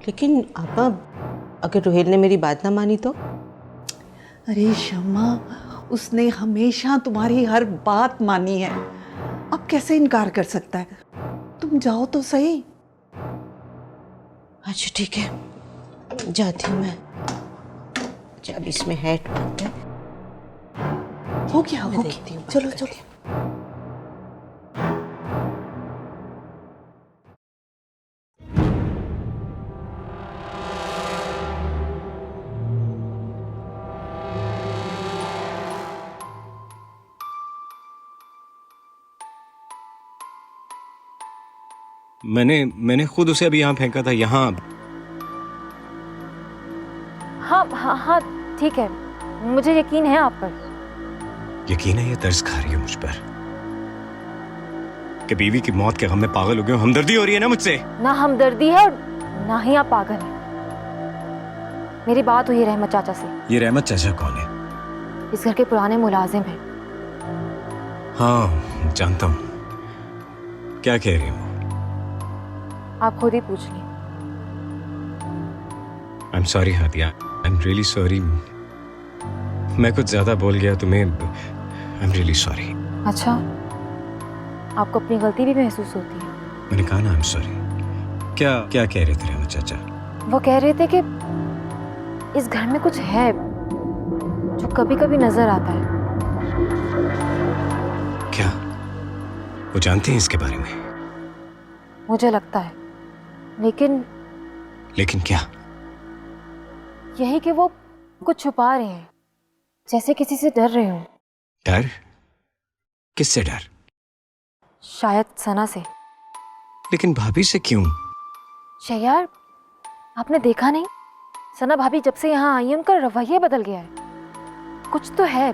लेकिन आपा, अगर रुहेल ने मेरी बात ना मानी तो? अरे शमा, उसने हमेशा तुम्हारी हर बात मानी है। अब कैसे इनकार कर सकता है? तुम जाओ तो सही। अच्छा ठीक है, जाती हूँ मैं। जब इसमें हैट बंद है। हो गया, मैं हो देखती गया। हूँ, चलो बात चलो। करके। मैंने खुद उसे अभी यहाँ फेंका था। यहाँ। हाँ हाँ हाँ, ठीक है, मुझे यकीन है आप पर। यकीन है? ये तरस खा रही है मुझ पर कि बीवी की मौत के गम में पागल हो गए हो। हमदर्दी हो रही है ना मुझसे? ना हमदर्दी है और ना ही आप पागल हैं। मेरी बात हुई रहमत चाचा से। ये रहमत चाचा कौन है? इस घर के पुराने मुलाजिम हैं। हाँ जानता हूँ। क्या कह रही हूँ? आप खुद ही पूछ लें। I am sorry Hadiya, I am really sorry. मैं कुछ ज्यादा बोल गया तुम्हें। I am really sorry. अच्छा, आपको अपनी गलती भी महसूस होती है? मैंने कहा ना आई एम सॉरी। क्या क्या कह रहे थे रहमत चाचा? वो कह रहे थे कि इस घर में कुछ है जो कभी कभी नजर आता है। क्या वो जानती हैं इसके बारे में? मुझे लगता है, लेकिन लेकिन क्या? यही कि वो कुछ छुपा रहे हैं, जैसे किसी से डर रहे हो। डर? किससे डर? शायद सना से। लेकिन भाभी से क्यों? शहयार, आपने देखा नहीं, सना भाभी जब से यहाँ आई है उनका रवैया बदल गया है। कुछ तो है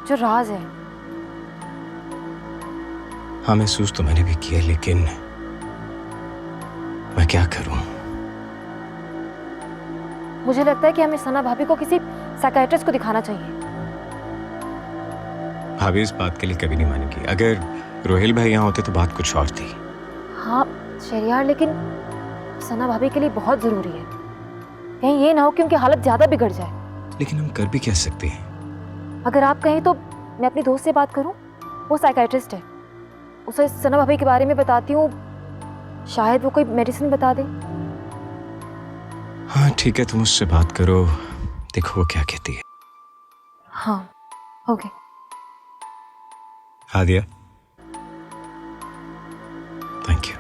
जो राज है। हाँ, महसूस तो मैंने भी किया, लेकिन मैं क्या करूं? मुझे लगता है कि हमें सना भाभी को किसी साइकियाट्रिस्ट को दिखाना चाहिए। भाभी इस बात के लिए कभी नहीं मानेगी। अगर रोहिल भाई यहाँ होते तो बात कुछ और थी। हाँ शहरियार, लेकिन सना भाभी के लिए बहुत जरूरी है। कहीं ये ना हो कि उनकी हालत ज्यादा बिगड़ जाए। लेकिन हम कर भी क्या सकते हैं? अगर आप कहें तो मैं अपनी दोस्त से बात करूं, वो साइकियाट्रिस्ट है। उसे सना भाभी के बारे में बताती हूँ, शायद वो कोई मेडिसिन बता दे। हाँ ठीक है, तुम उससे बात करो, देखो वो क्या कहती है। हाँ okay. Adiya, thank you.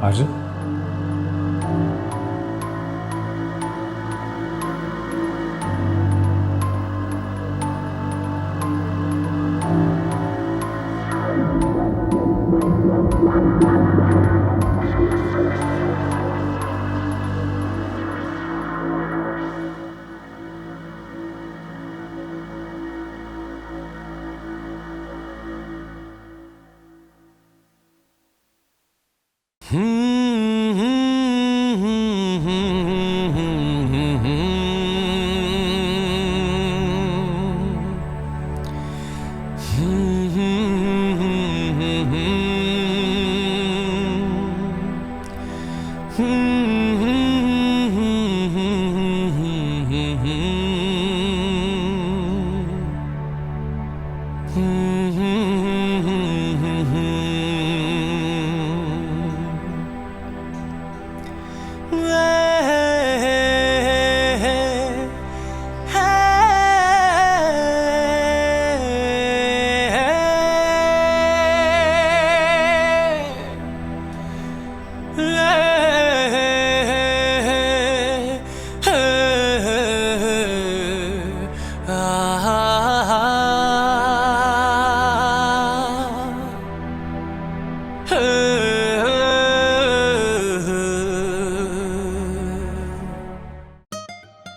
Arjun,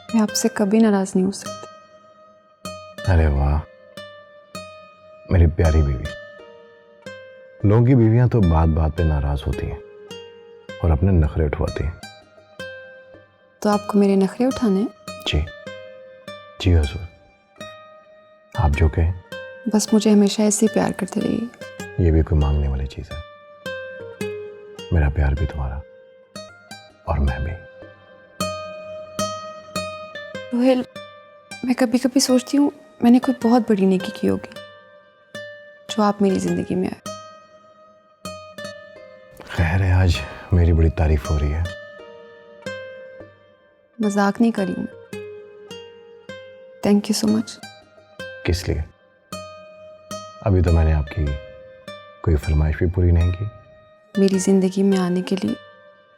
मैं आपसे कभी नाराज नहीं हो सकती। अरे वाह, मेरी प्यारी बीवी। लोगों की बीवियां तो बात बात पे नाराज होती हैं और अपने नखरे उठवाती हैं। तो आपको मेरे नखरे उठाने हैं? जी जी हुजूर, आप जो कहें। बस मुझे हमेशा ऐसे ही प्यार करते रहिए। ये भी कोई मांगने वाली चीज है। मेरा प्यार भी तुम्हारा और मैं भी। रोहिल, मैं कभी कभी सोचती हूँ मैंने कोई बहुत बड़ी नेकी की होगी जो आप मेरी जिंदगी में आए। खैर है, आज मेरी बड़ी तारीफ हो रही है। मजाक नहीं करी हूँ। Thank you so much. किस लिए? अभी तो मैंने आपकी कोई फरमाइश भी पूरी नहीं की। मेरी जिंदगी में आने के लिए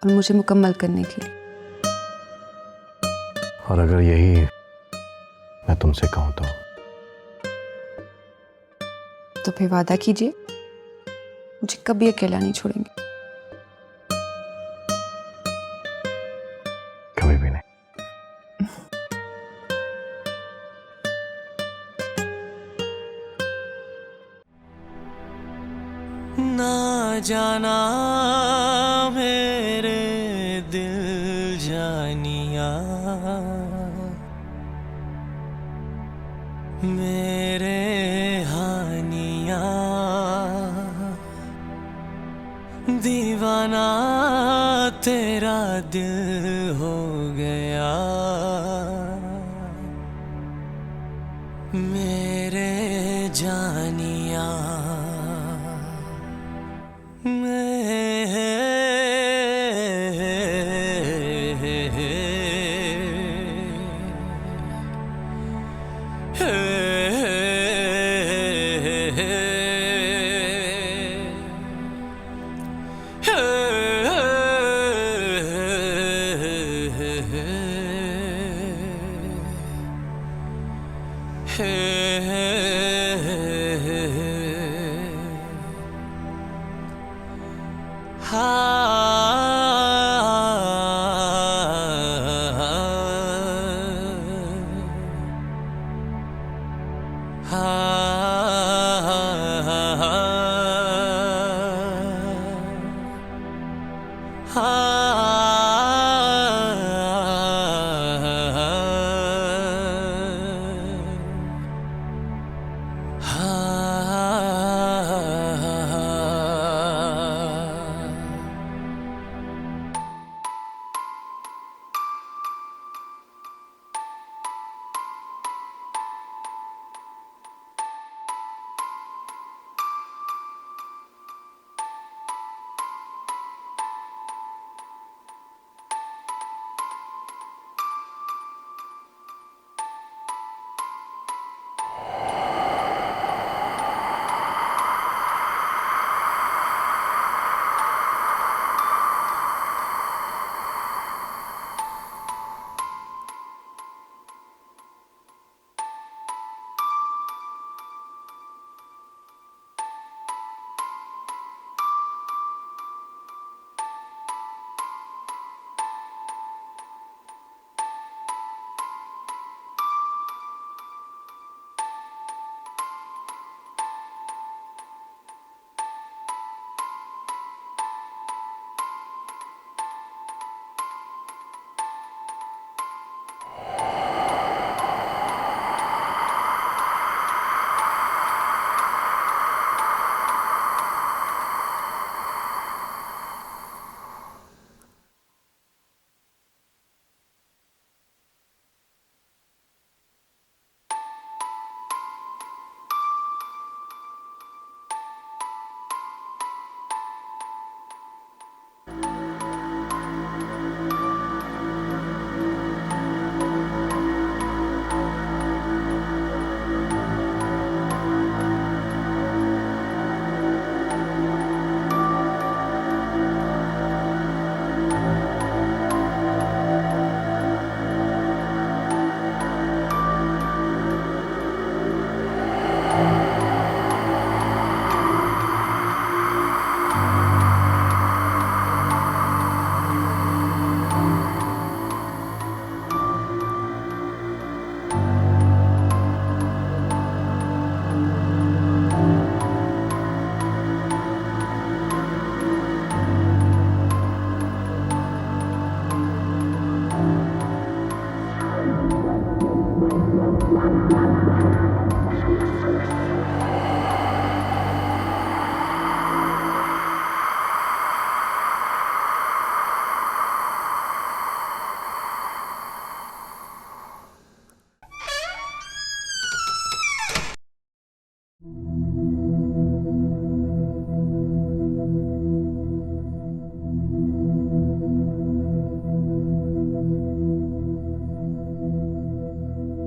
और मुझे मुकम्मल करने के लिए। और अगर यही मैं तुमसे कहूं तो फिर वादा कीजिए मुझे कभी अकेला नहीं छोड़ेंगे। कभी भी नहीं। ना जाना मेरे दिल जानिया, दीवाना तेरा दिल हो गया, मेरे जानिया।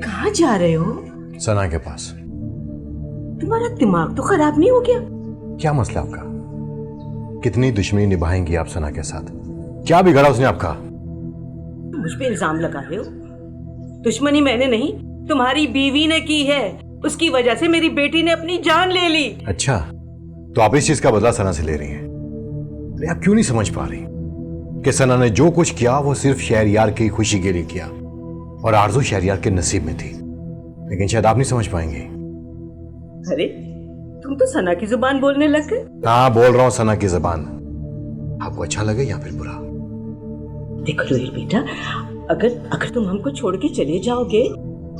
कहाँ जा रहे हो? सना के पास। तुम्हारा दिमाग तो खराब नहीं हो गया? क्या मसला आपका? कितनी दुश्मनी निभाएंगी आप सना के साथ? क्या बिगाड़ा उसने आपका? मुझ पे इल्जाम लगा रहे हो? दुश्मनी मैंने नहीं, तुम्हारी बीवी ने की है। उसकी वजह से मेरी बेटी ने अपनी जान ले ली। अच्छा, तो आप इस चीज का बदला सना से ले रही हैं? अरे आप क्यों नहीं समझ पा रही कि सना ने जो कुछ किया वो सिर्फ शहरयार की खुशी के लिए किया और आरज़ू शहरयार के नसीब में थी, लेकिन शायद आप नहीं समझ पाएंगे। अरे तुम तो सना की जुबान बोलने लग गए। हाँ, बोल रहा हूँ सना की जुबान। आपको अच्छा लगे या फिर बुरा? देखो रोहित बेटा, अगर तुम हमको छोड़ के चले जाओगे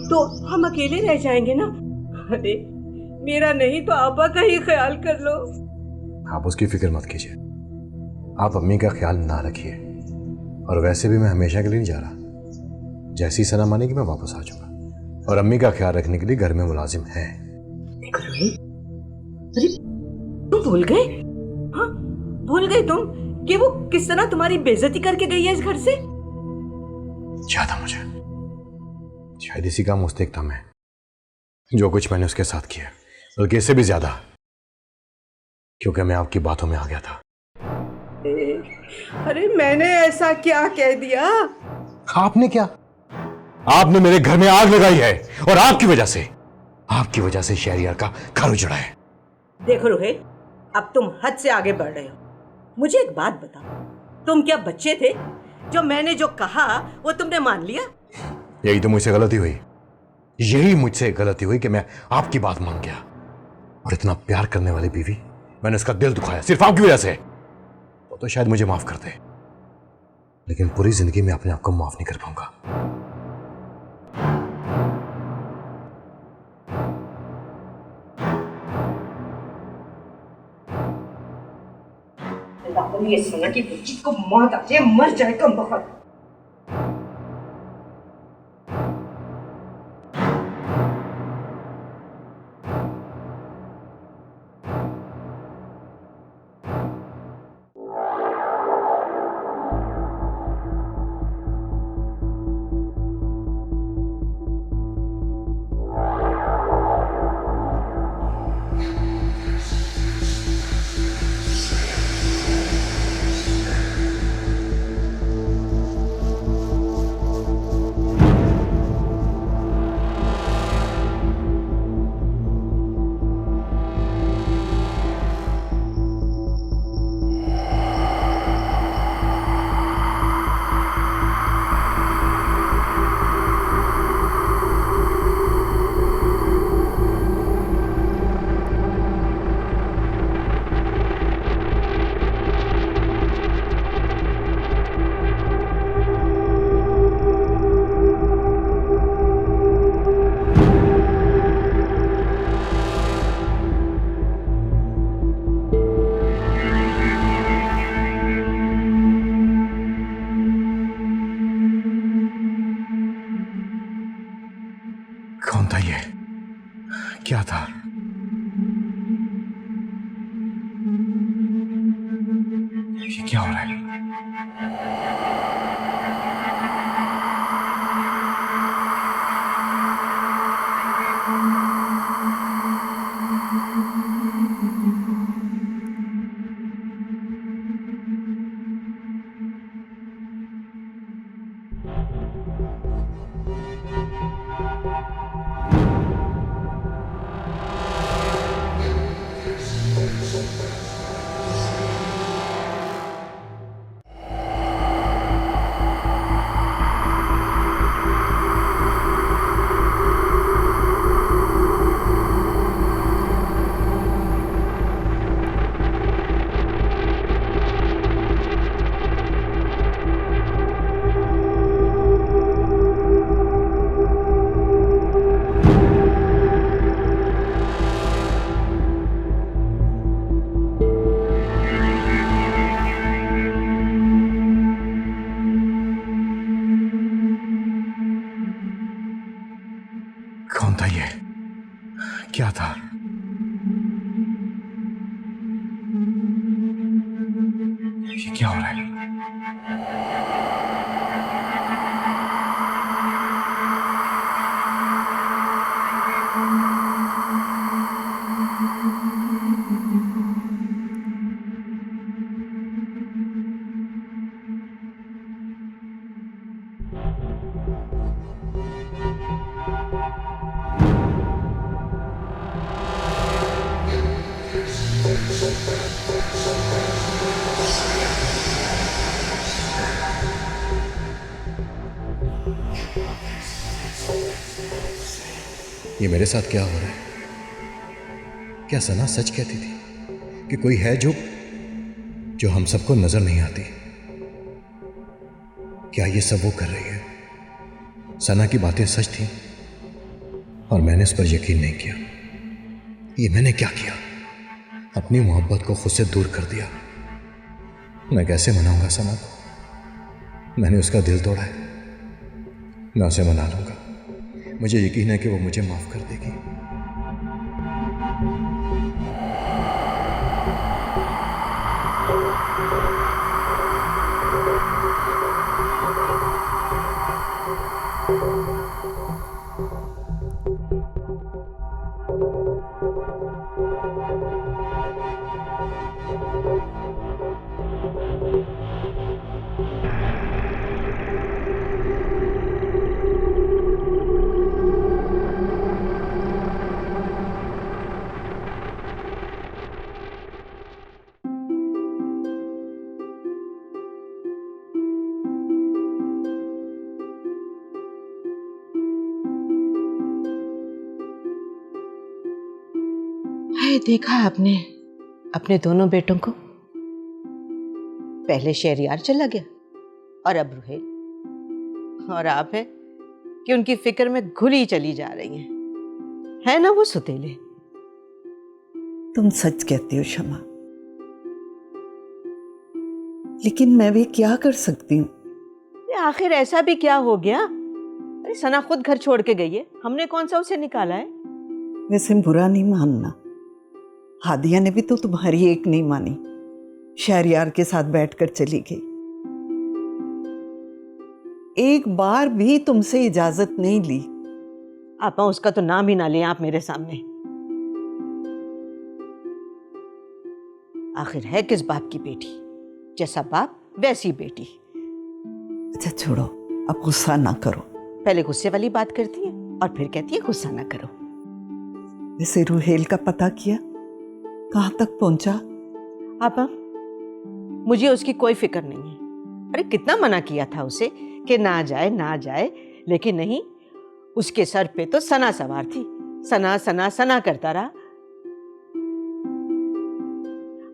तो हम अकेले रह जाएंगे ना। अरे मेरा नहीं तो आपा का ही ख्याल कर लो। आप उसकी फिक्र मत कीजिए, आप अम्मी का ख्याल ना रखिए, और वैसे भी मैं हमेशा के लिए नहीं जा रहा। जैसी सना मानेगी मैं वापस आ जाऊंगा, और अम्मी का ख्याल रखने के लिए घर में मुलाजिम है। अरे तुम भूल गए? हाँ, भूल गए तुम कि वो किस तरह तुम्हारी बेइज्जती करके गई है इस घर से? याद है मुझे, शायद इसी का मुस्तकदम है जो कुछ मैंने उसके साथ किया, बल्कि इससे भी ज्यादा, क्योंकि मैं आपकी बातों में आ गया था। अरे मैंने ऐसा क्या कह दिया? आपने क्या? आपने मेरे घर में आग लगाई है, और आपकी वजह से शहरियार का घर उजड़ा है। देखो रोहित, अब तुम हद से आगे बढ़ रहे हो। मुझे एक बात बताओ, तुम क्या बच्चे थे? जो मैंने जो कहा वो तुमने मान लिया? यही तो मुझसे गलती हुई कि मैं आपकी बात मान गया, और इतना प्यार करने वाली बीवी, मैंने उसका दिल दुखाया सिर्फ आपकी वजह से। वो तो शायद मुझे माफ कर दे, लेकिन पूरी जिंदगी में अपने आप को माफ नहीं कर पाऊंगा। ये सना की बच्ची को मौत आ जाए, मर जाए कम बखत। कौन था ये? क्या था? ये क्या हो रहा है? कौन था ये? क्या था? ये क्या हो रहा है? ये मेरे साथ क्या हो रहा है? क्या सना सच कहती थी कि कोई है जो हम सबको नजर नहीं आती? क्या ये सब वो कर रही है? सना की बातें सच थी और मैंने इस पर यकीन नहीं किया। ये मैंने क्या किया? अपनी मोहब्बत को खुद से दूर कर दिया। मैं कैसे मनाऊंगा सना को? मैंने उसका दिल तोड़ा है। मैं उसे मना लूंगा। मुझे यकीन है कि वो मुझे माफ कर देगी। है देखा आपने अपने दोनों बेटों को? पहले शहरयार चला गया और अब रोहेल, और आप है कि उनकी फिक्र में घुली चली जा रही हैं। है ना वो सुतेले? तुम सच कहती हो शमा, लेकिन मैं भी क्या कर सकती हूँ? आखिर ऐसा भी क्या हो गया? अरे सना खुद घर छोड़ के गई है, हमने कौन सा उसे निकाला है? वैसे बुरा नहीं मानना, हादिया ने भी तो तुम्हारी एक नहीं मानी, शहरयार के साथ बैठकर चली गई। एक बार भी तुमसे इजाजत नहीं ली। आपा उसका तो नाम ही ना लें आप मेरे सामने। आखिर है किस बाप की बेटी? जैसा बाप वैसी बेटी। अच्छा छोड़ो, अब गुस्सा ना करो। पहले गुस्से वाली बात करती है और फिर कहती है गुस्सा ना करो। वैसे रुहेल का पता किया? कहाँ तक पहुंचा? आपा मुझे उसकी कोई फिक्र नहीं है। अरे कितना मना किया था उसे कि ना जाए ना जाए, लेकिन नहीं, उसके सर पे तो सना सवार थी। सना सना सना करता रहा।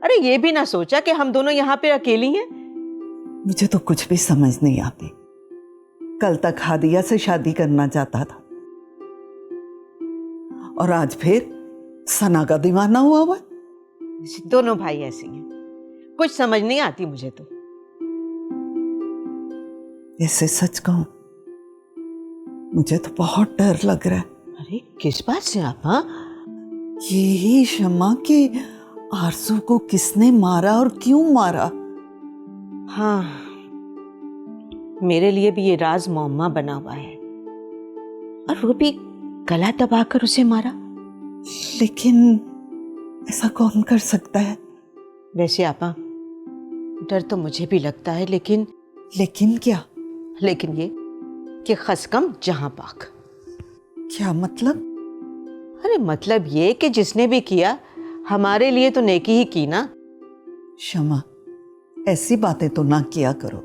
अरे ये भी ना सोचा कि हम दोनों यहाँ पे अकेली हैं। मुझे तो कुछ भी समझ नहीं आती। कल तक हादिया से शादी करना चाहता था और आज फिर सना का दीवाना हुआ। दोनों भाई ऐसे हैं, कुछ समझ नहीं आती मुझे तो। ऐसे सच कहूं, मुझे तो बहुत डर लग रहा है। अरे किस बात से आपा? यही शमा के आरज़ू को किसने मारा और क्यों मारा? हाँ, मेरे लिए भी ये राज मौम्मा बना हुआ है, और वो भी गला दबाकर उसे मारा। लेकिन ऐसा कौन कर सकता है? वैसे आपा डर तो मुझे भी लगता है, लेकिन क्या? लेकिन ये कि खसकम जहां पाक। क्या मतलब? अरे मतलब ये कि जिसने भी किया हमारे लिए तो नेकी ही की ना। शमा, ऐसी बातें तो ना किया करो।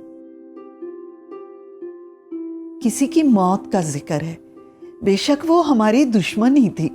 किसी की मौत का जिक्र है, बेशक वो हमारी दुश्मन ही थी।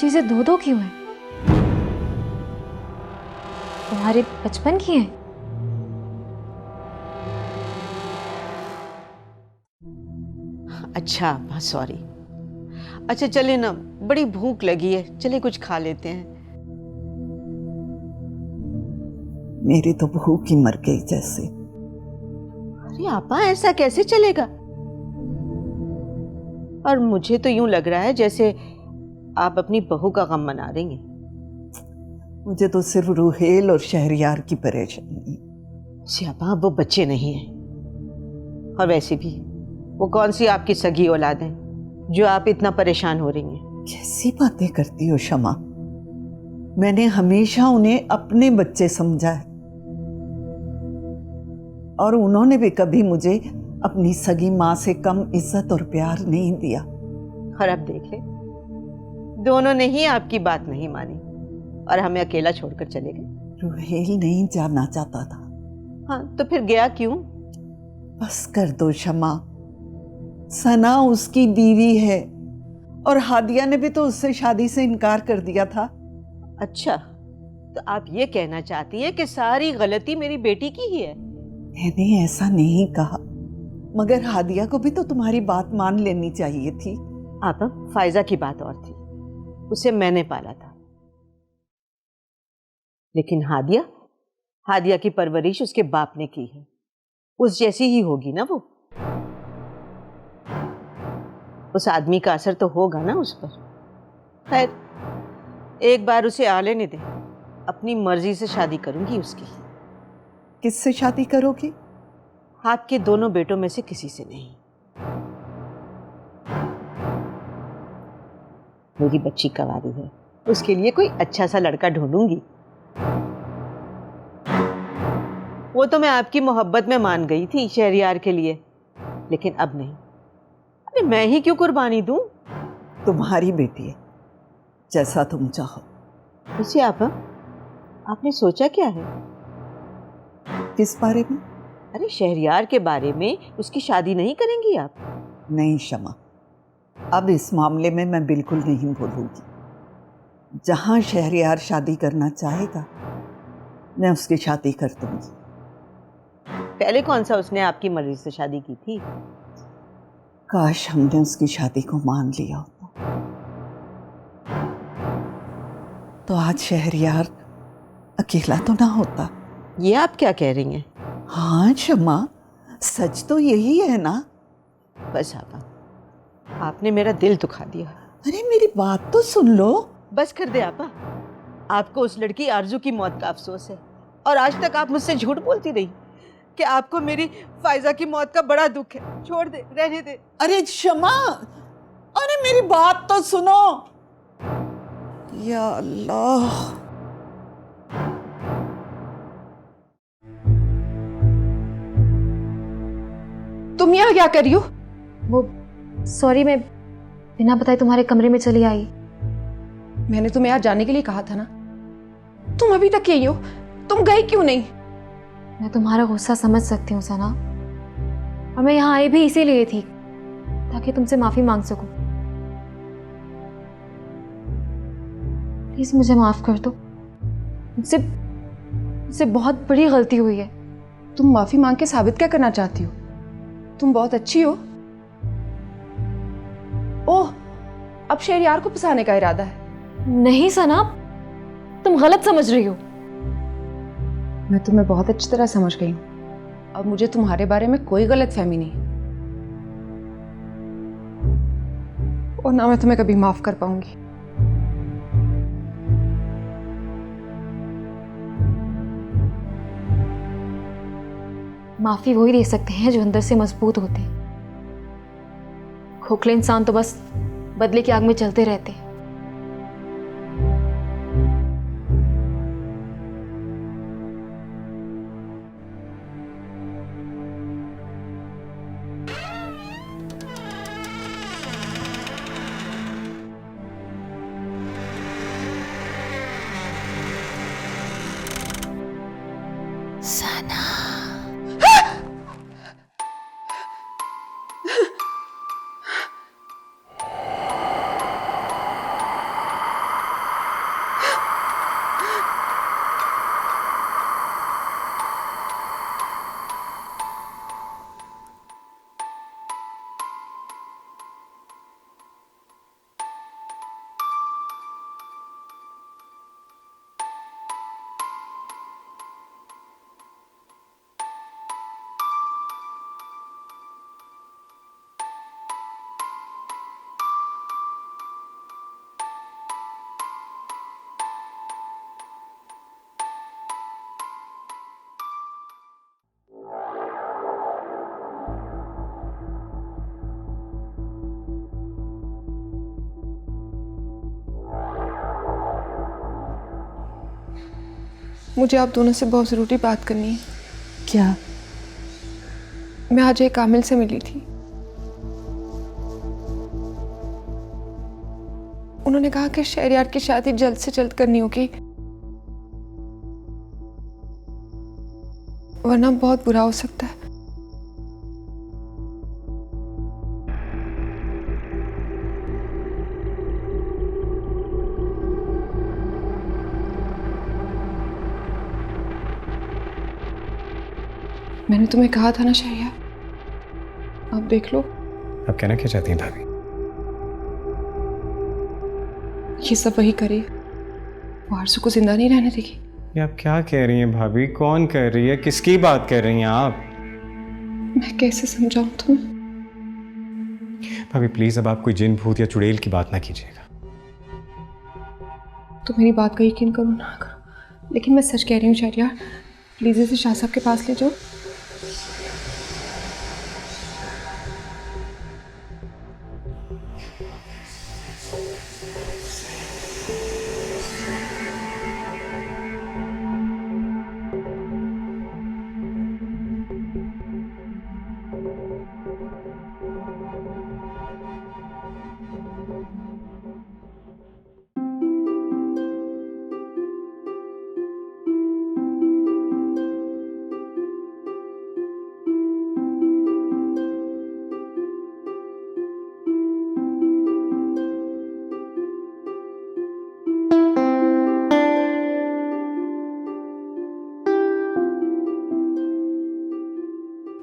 चीजें दो दो क्यों हैं? तुम्हारे बचपन की हैं? अच्छा अब्बा सॉरी। अच्छा चले ना, बड़ी भूख लगी है, चले कुछ खा लेते हैं। मेरी तो भूख ही मर गई जैसे। अरे आपा ऐसा कैसे चलेगा? और मुझे तो यूं लग रहा है जैसे आप अपनी बहू का गम मना रही हैं। मुझे तो सिर्फ रूहेल और शहरयार की परेशानी। सियापा वो बच्चे नहीं हैं, और वैसे भी वो कौन सी आपकी सगी औलाद है जो आप इतना परेशान हो रही हैं? कैसी बातें करती हो शमा? मैंने हमेशा उन्हें अपने बच्चे समझा है, और उन्होंने भी कभी मुझे अपनी सगी माँ से कम इज्जत और प्यार नहीं दिया। और अब देख ले, दोनों ने ही आपकी बात नहीं मानी और हमें अकेला छोड़कर चले गए। रूहेल नहीं जाना चाहता था। हाँ तो फिर गया क्यों? बस कर दो शमा, सना उसकी बीवी है, और हादिया ने भी तो उससे शादी से इनकार कर दिया था। अच्छा, तो आप ये कहना चाहती हैं कि सारी गलती मेरी बेटी की ही है? मैंने ऐसा नहीं कहा, मगर हादिया को भी तो तुम्हारी बात मान लेनी चाहिए थी। आप फायजा की बात और थी, उसे मैंने पाला था, लेकिन हादिया की परवरिश उसके बाप ने की है, उस जैसी ही होगी ना वो। उस आदमी का असर तो होगा ना उस पर। खैर, एक बार उसे आ लेने दे, अपनी मर्जी से शादी करूंगी उसकी। किससे शादी करोगी? आपके दोनों बेटों में से किसी से नहीं। मेरी बच्ची कवारी है, उसके लिए कोई अच्छा सा लड़का ढूंढूंगी। वो तो मैं आपकी मोहब्बत में मान गई थी शहरयार के लिए, लेकिन अब नहीं। अरे मैं ही क्यों कुर्बानी दूं? तुम्हारी बेटी है, जैसा तुम चाहो। वैसे आपने सोचा क्या है? किस बारे में? अरे शहरयार के बारे में। उसकी शादी नहीं करेंगी आप? नहीं शमा, अब इस मामले में मैं बिल्कुल नहीं बोलूंगी। जहां शहरयार शादी करना चाहेगा, मैं उसकी शादी कर दूंगी। पहले कौन सा उसने आपकी मर्जी से शादी की थी? काश हमने उसकी शादी को मान लिया होता, तो आज शहरयार अकेला तो ना होता। ये आप क्या कह रही हैं? हाँ शमा, सच तो यही है ना। बस आपने मेरा दिल दुखा दिया। अरे मेरी बात तो सुन लो। बस कर दे आपा। आपको उस लड़की आरजू की मौत का अफसोस है, और आज तक आप मुझसे झूठ बोलती रही कि आपको मेरी फायजा की मौत का बड़ा दुख है। छोड़ दे, रहने दे। अरे शमा, अरे मेरी बात तो सुनो। या अल्लाह। तुम यहाँ क्या कर रही हो? वो सॉरी, मैं बिना बताए तुम्हारे कमरे में चली आई। मैंने तुम्हें यहाँ जाने के लिए कहा था ना, तुम अभी तक यही हो, तुम गई क्यों नहीं? मैं तुम्हारा गुस्सा समझ सकती हूँ सना, और मैं यहाँ आई भी इसीलिए थी ताकि तुमसे माफी मांग सकूं। प्लीज मुझे माफ कर दो, मुझसे बहुत बड़ी गलती हुई है। तुम माफी मांग के साबित क्या करना चाहती हो? तुम बहुत अच्छी हो। ओह, अब शहरयार को फंसाने का इरादा है? नहीं सना, तुम गलत समझ रही हो। मैं तुम्हें बहुत अच्छी तरह समझ गई हूँ। अब मुझे तुम्हारे बारे में कोई गलतफहमी नहीं, और ना मैं तुम्हें कभी माफ कर पाऊंगी। माफी वही दे सकते हैं जो अंदर से मजबूत होते हैं। खोखले इंसान तो बस बदले की आग में चलते रहते हैं। मुझे आप दोनों से बहुत ज़रूरी बात करनी है। क्या? मैं आज एक कामिल से मिली थी। उन्होंने कहा कि शहरयार की शादी जल्द से जल्द करनी होगी, वरना बहुत बुरा हो सकता है। मैंने तुम्हें कहा था ना शहरयार, आप देख लो। आप कहना क्या चाहती हैं भाभी? ये सब वही करे, वो आरज़ू को जिंदा नहीं रहने देगी। ये आप क्या कह रही हैं भाभी? कौन कह रही है? किसकी बात कर रही हैं आप? मैं कैसे समझाऊं तुम्हें? भाभी प्लीज अब आप कोई जिन भूत या चुड़ैल की बात ना कीजिएगा। तो मेरी बात का यकीन करो ना करो, लेकिन मैं सच कह रही हूँ शहरयार, प्लीज इसे शाह साहब के पास ले जाओ।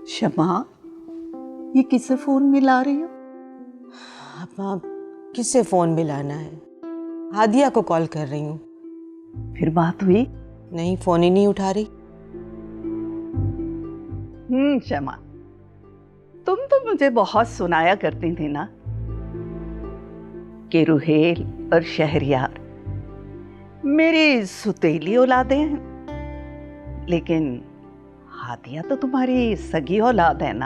शमा, ये किसे फोन मिला रही हो? अब किससे फोन मिलाना है? हादिया को कॉल कर रही हूँ। फिर बात हुई? नहीं, फोन ही नहीं उठा रही। शमा, तुम तो मुझे बहुत सुनाया करती थी ना कि रुहेल और शहरयार मेरी सुतीली औलादें हैं, लेकिन हादिया तो तुम्हारी सगी औलाद है ना।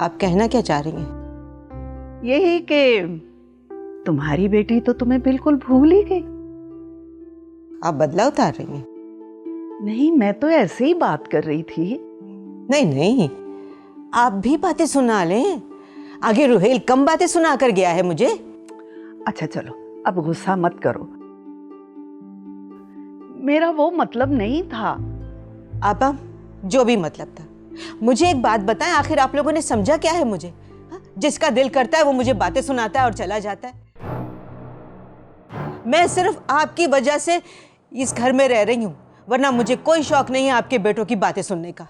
आप कहना क्या चाह रही हैं? यही कि तुम्हारी बेटी तो तुम्हें बिल्कुल भूल ही गई। आप बदला उतार रही हैं? नहीं, मैं तो ऐसे ही बात कर रही थी। नहीं नहीं, आप भी बातें सुना लें। आगे रुहेल कम बातें सुना कर गया है मुझे। अच्छा चलो, अब गुस्सा मत करो, मेरा वो मतलब नहीं था। आपा, जो भी मतलब था, मुझे एक बात बताएं, आखिर आप लोगों ने समझा क्या है मुझे? जिसका दिल करता है वो मुझे बातें सुनाता है और चला जाता है। मैं सिर्फ आपकी वजह से इस घर में रह रही हूं, वरना मुझे कोई शौक नहीं है आपके बेटों की बातें सुनने का।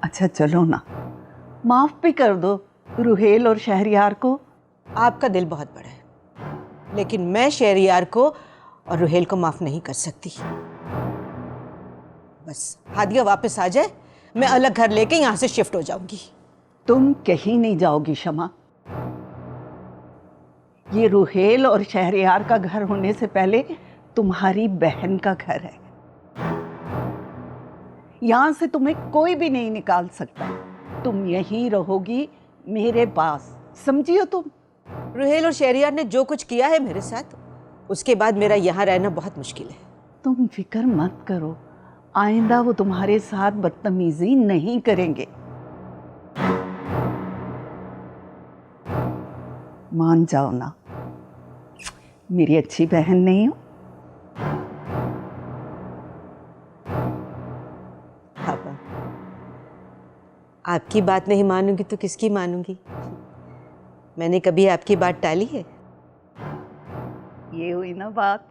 अच्छा चलो ना, माफ भी कर दो रुहेल और शहरयार को। आपका दिल बहुत बड़ा है, लेकिन मैं शहरयार को और रुहेल को माफ नहीं कर सकती। बस हादिया वापस आ जाए, मैं अलग घर लेके यहां से शिफ्ट हो जाऊंगी। तुम कहीं नहीं जाओगी शमा। ये रुहेल और शहरयार का घर होने से पहले तुम्हारी बहन का घर है। यहां से तुम्हें कोई भी नहीं निकाल सकता। तुम यहीं रहोगी मेरे पास, समझियो तुम। रुहेल और शहरयार ने जो कुछ किया है मेरे साथ, उसके बाद मेरा यहाँ रहना बहुत मुश्किल है। तुम फिक्र मत करो, आइंदा वो तुम्हारे साथ बदतमीजी नहीं करेंगे। मान जाओ ना, मेरी अच्छी बहन नहीं हो? पापा, आपकी बात नहीं मानूंगी तो किसकी मानूंगी? मैंने कभी आपकी बात टाली है? ये हुई ना बात।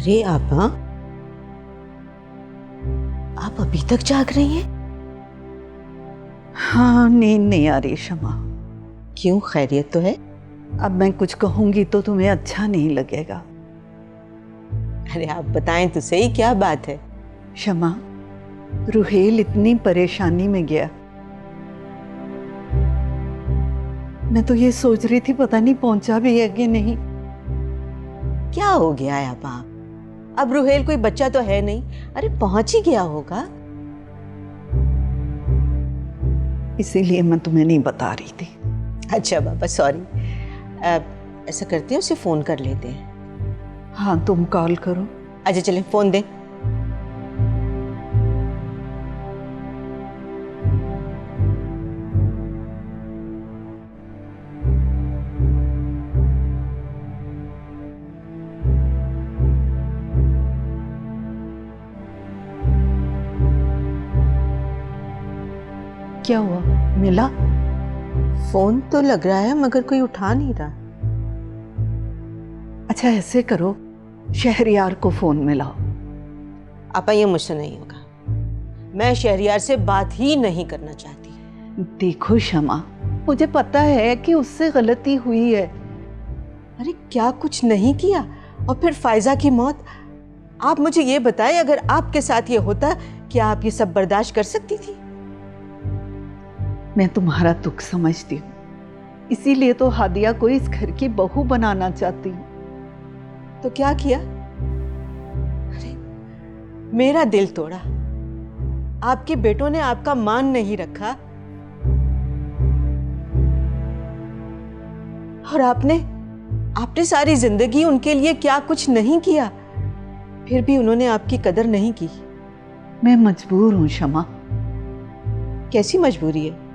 अरे आपा, आप अभी तक जाग रही हैं? हाँ, नींद नहीं आ रही शमा। क्यों, खैरियत तो है? अब मैं कुछ कहूंगी तो तुम्हें अच्छा नहीं लगेगा। अरे आप बताएं तो सही, क्या बात है? शमा, रुहेल इतनी परेशानी में गया, मैं तो ये सोच रही थी पता नहीं पहुंचा भी है कि नहीं। क्या हो गया है आपा? अब रुहेल कोई बच्चा तो है नहीं, अरे पहुंच ही गया होगा। इसीलिए मैं तुम्हें नहीं बता रही थी। अच्छा बाबा, सॉरी। ऐसा करते हैं, उसे फोन कर लेते हैं। हाँ, तुम कॉल करो। अच्छा चलें, फोन दें। क्या हुआ, मिला? फोन तो लग रहा है मगर कोई उठा नहीं रहा। अच्छा ऐसे करो, शहरयार को फोन मिलाओ। आपा, ये मुझसे नहीं होगा, मैं शहरयार से बात ही नहीं करना चाहती। देखो शमा, मुझे पता है कि उससे गलती हुई है। अरे क्या कुछ नहीं किया? और फिर फायजा की मौत। आप मुझे ये बताएं, अगर आपके साथ ये होता, क्या आप ये सब बर्दाश्त कर सकती थी? मैं तुम्हारा दुख समझती हूँ, इसीलिए तो हादिया को इस घर की बहू बनाना चाहती हूँ। तो क्या किया? अरे मेरा दिल तोड़ा, आपके बेटों ने आपका मान नहीं रखा, और आपने सारी जिंदगी उनके लिए क्या कुछ नहीं किया, फिर भी उन्होंने आपकी कदर नहीं की। मैं मजबूर हूं शमा। कैसी मजबूरी है?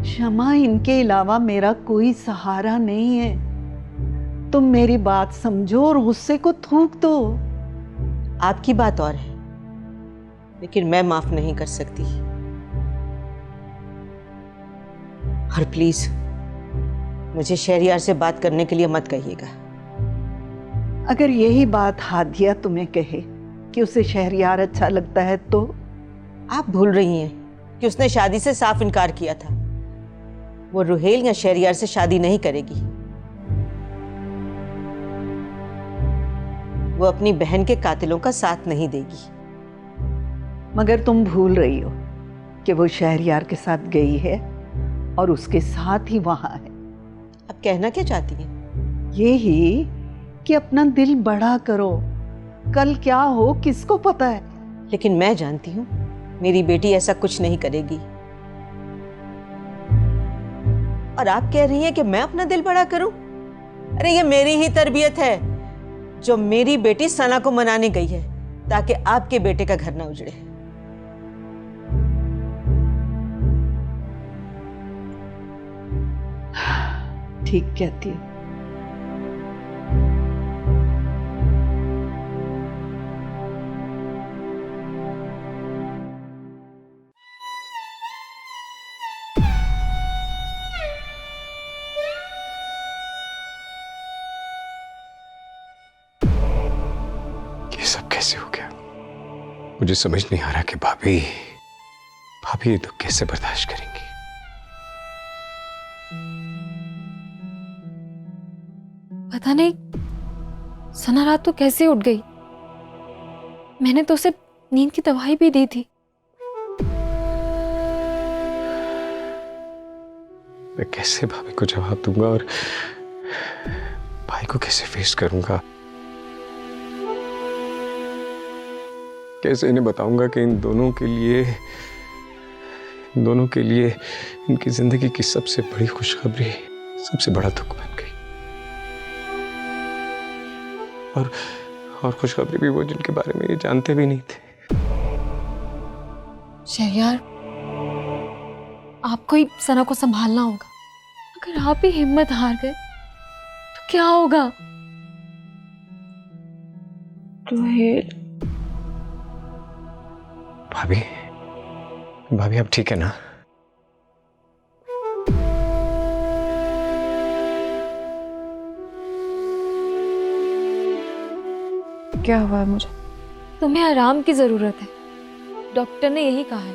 शमा, इनके अलावा मेरा कोई सहारा नहीं है। तुम मेरी बात समझो और गुस्से को थूक दो। आपकी बात और है, लेकिन मैं माफ नहीं कर सकती। और प्लीज मुझे शहरयार से बात करने के लिए मत कहिएगा। अगर यही बात हादिया तुम्हें कहे कि उसे शहरयार अच्छा लगता है तो? आप भूल रही हैं कि उसने शादी से साफ इनकार किया था। वो रुहेल या शहरयार से शादी नहीं करेगी। वो अपनी बहन के कातिलों का साथ नहीं देगी। मगर तुम भूल रही हो कि वो शहरयार के साथ गई है और उसके साथ ही वहां है। अब कहना क्या चाहती हैं? यही कि अपना दिल बड़ा करो, कल क्या हो किसको पता है। लेकिन मैं जानती हूं मेरी बेटी ऐसा कुछ नहीं करेगी। और आप कह रही हैं कि मैं अपना दिल बड़ा करूं? अरे ये मेरी ही तरबियत है जो मेरी बेटी सना को मनाने गई है ताकि आपके बेटे का घर ना उजड़े। ठीक कहती है। ये सब कैसे हो गया? मुझे समझ नहीं आ रहा कि भाभी ये दुख कैसे बर्दाश्त करेंगी। पता नहीं सना रात तो कैसे उठ गई। मैंने तो उसे नींद की दवाई भी दी थी। मैं कैसे भाभी को जवाब दूंगा और भाई को कैसे फेस करूंगा? कैसे इन्हें बताऊंगा कि इन दोनों के लिए इनकी जिंदगी की सबसे बड़ी खुशखबरी सबसे बड़ा दुख बन गई। और खुशखबरी भी वो जिनके बारे में ये जानते भी नहीं थे। शहरयार, आपको ही सना को संभालना होगा। अगर आप ही हिम्मत हार गए तो क्या होगा? रोहिल, भाभी अब ठीक है ना? क्या हुआ है मुझे? तुम्हें आराम की जरूरत है, डॉक्टर ने यही कहा है।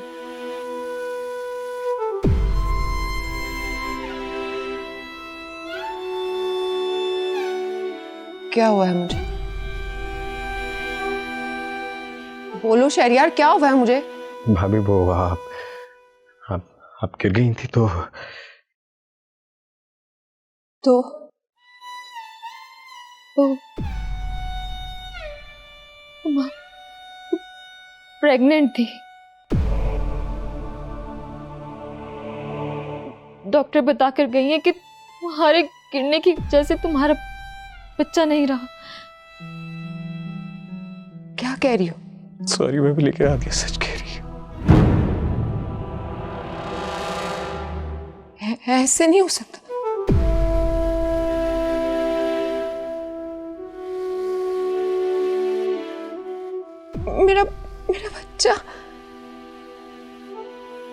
क्या हुआ है मुझे? बोलो शहरयार, क्या हुआ है मुझे? भाभी वो आप गिर गई थी तो प्रेग्नेंट थी। डॉक्टर बता कर गई है कि तुम्हारे गिरने की वजह से तुम्हारा बच्चा नहीं रहा। क्या कह रही हो? सॉरी भाभी, लेकिन आदिया सच कह रही है। ऐसे नहीं हो सकता। मेरा बच्चा,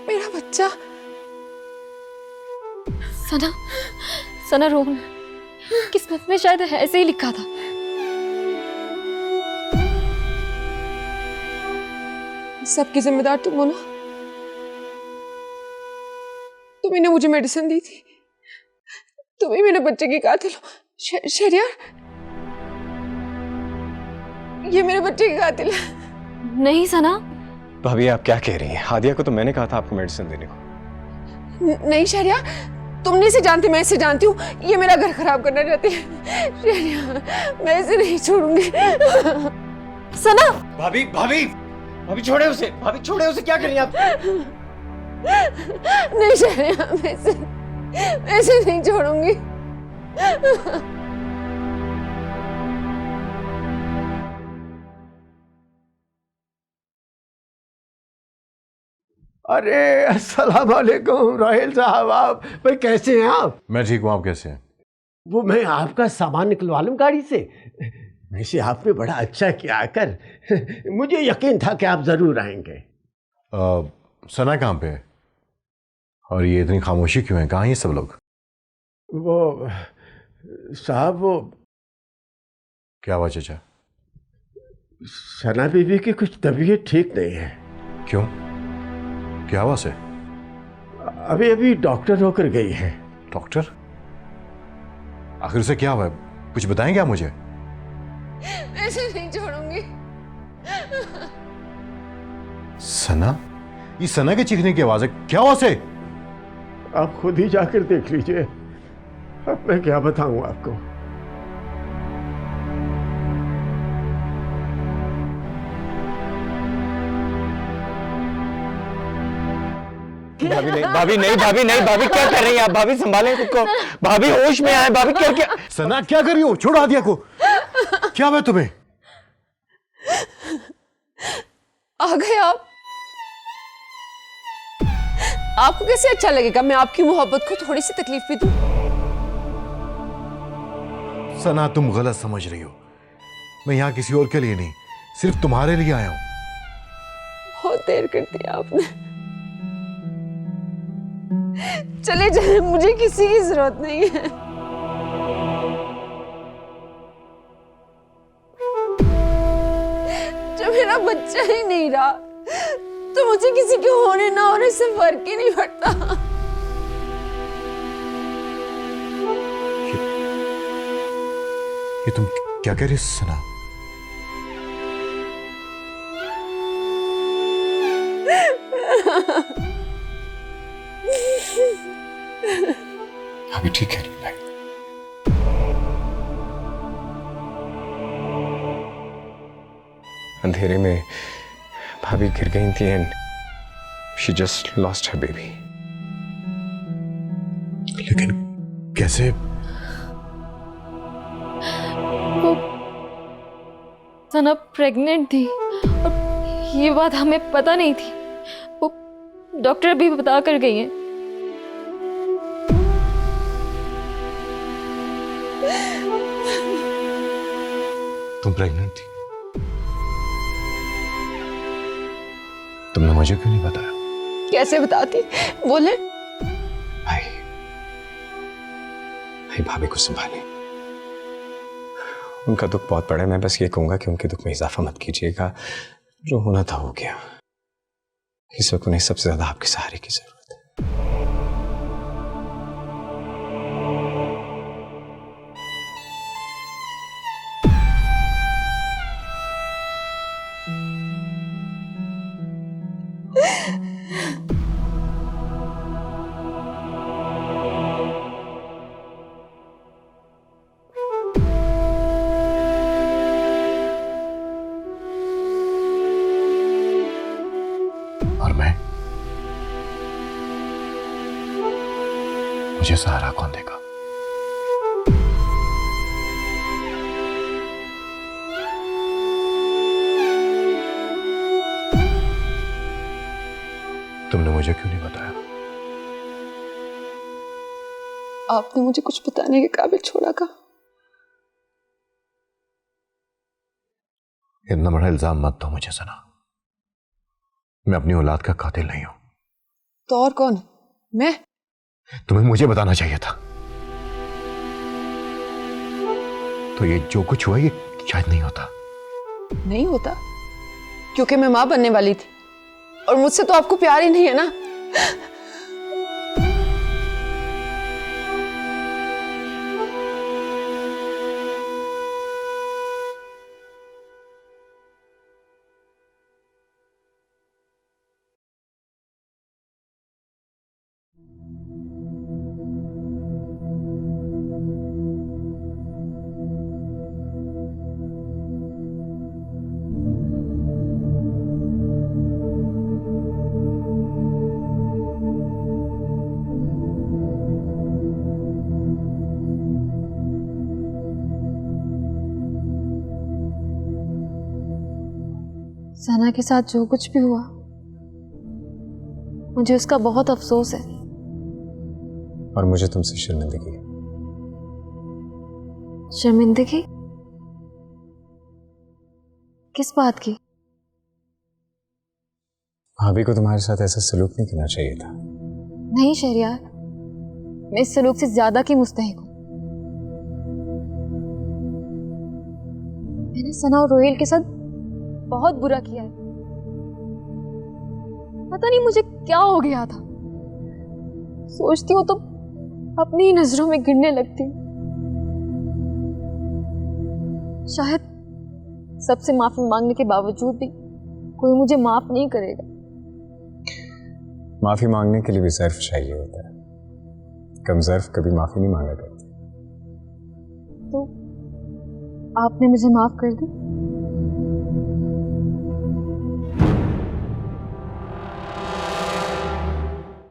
मेरा बच्चा। सना रो मत। किस्मत में शायद ऐसे ही लिखा था। सबकी जिम्मेदार तुम हो ना? तुम्ही ने मुझे मेडिसिन दी थी, तुम ही मेरे बच्चे की कातिल हो। शहरयार, ये मेरे बच्चे की कातिल है। नहीं सना। भाभी आप क्या कह रही हैं? हादिया को तो मैंने कहा था आपको मेडिसिन देने को। नहीं शहरयार, तुम नहीं इसे जानती, मैं इसे जानती हूँ। ये मेरा घर खराब करना चाहती है। शहरयार, मैं इसे नहीं छोड़ूंगी। सना। भाभी भाभी भाभी छोड़े उसे, भाभी छोड़े उसे, क्या कर रही हैं आप? नहीं शहरयार, मैं इसे नहीं छोड़ूंगी। अरे अस्सलाम वालेकुम रोहिल साहब, आप भाई कैसे हैं आप? मैं ठीक हूँ, आप कैसे हैं? वो मैं आपका सामान निकलवा लूं गाड़ी से। वैसे आपने बड़ा अच्छा किया आकर, मुझे यकीन था कि आप जरूर आएंगे। सना कहाँ पे है? और ये इतनी खामोशी क्यों है? कहाँ हैं ये सब लोग? वो साहब, वो क्या हुआ चाचा? सना बीबी की कुछ तबीयत ठीक नहीं है। क्यों, क्या हुआ से? अभी अभी डॉक्टर होकर गई है। डॉक्टर? आखिर से क्या हुआ है? कुछ बताएंगे आप मुझे? ऐसे नहीं छोड़ूंगी। सना? ये सना के चीखने की आवाज है, क्या हुआ से? आप खुद ही जाकर देख लीजिए, अब मैं क्या बताऊं आपको। भाभी नहीं, भाभी नहीं, भाभी नहीं, भाभी क्या कर रही हैं आप? भाभी संभालें खुद को, भाभी होश में आए। भाभी क्या क्या? सना क्या कर रही हो? छोड़ो आदिया को। क्या हुआ तुम्हें? आ गए आप। आपको कैसे अच्छा लगेगा मैं आपकी मोहब्बत को थोड़ी सी तकलीफ भी दूं? सना तुम गलत समझ रही हो। मैं यहाँ किसी और के लिए नहीं, सिर्फ तुम्हारे लिए आया हूं। बहुत देर कर दी आपने। चले जाए, मुझे किसी की जरूरत नहीं है। जब मेरा बच्चा ही नहीं रहा तो मुझे किसी के होने ना होने से फर्क ही नहीं पड़ता। ये तुम क्या कह रही हो सना? अभी ठीक है भाई। अंधेरे में भाभी गिर गई थी and she just lost her baby. लेकिन कैसे? वो सना प्रेग्नेंट थी और ये बात हमें पता नहीं थी। वो डॉक्टर भी बता कर गई हैं। तुम प्रेग्नेंट थी? तुमने मुझे क्यों नहीं बताया? कैसे बताती? बोले। भाई भाभी को संभाले। उनका दुख बहुत बड़ा है। मैं बस ये कहूंगा कि उनके दुख में इजाफा मत कीजिएगा। जो होना था हो गया। इस वक्त उन्हें सबसे ज्यादा आपके सहारे की जरूरत है। और मैं, मुझे सहारा कौन देगा? तुमने मुझे क्यों नहीं बताया? आपने मुझे कुछ बताने के काबिल छोड़ा का। इतना बड़ा इल्जाम मत दो मुझे सना। मैं अपनी औलाद का कातिल नहीं हूं। तो और कौन? मैं? तुम्हें मुझे बताना चाहिए था। तो ये जो कुछ हुआ ये शायद नहीं होता। नहीं होता क्योंकि मैं मां बनने वाली थी और मुझसे तो आपको प्यार ही नहीं है ना। सना के साथ जो कुछ भी हुआ मुझे उसका बहुत अफसोस है। और मुझे तुमसे शर्मिंदगी है। शर्मिंदगी? किस बात की? भाभी को तुम्हारे साथ ऐसा सलूक नहीं करना चाहिए था। नहीं शहरियार, मैं इस सलूक से ज्यादा की मुस्तहिक हूं। मैंने सना और रोहेल के साथ बहुत बुरा किया है। पता नहीं मुझे क्या हो गया था। सोचती हूँ तो अपनी ही नजरों में गिरने लगती हूँ। शायद सबसे माफी मांगने के बावजूद भी कोई मुझे माफ नहीं करेगा। माफी मांगने के लिए भी ज़र्फ चाहिए होता है। कम ज़र्फ कभी माफी नहीं मांगा करते। तो आपने मुझे माफ कर दी?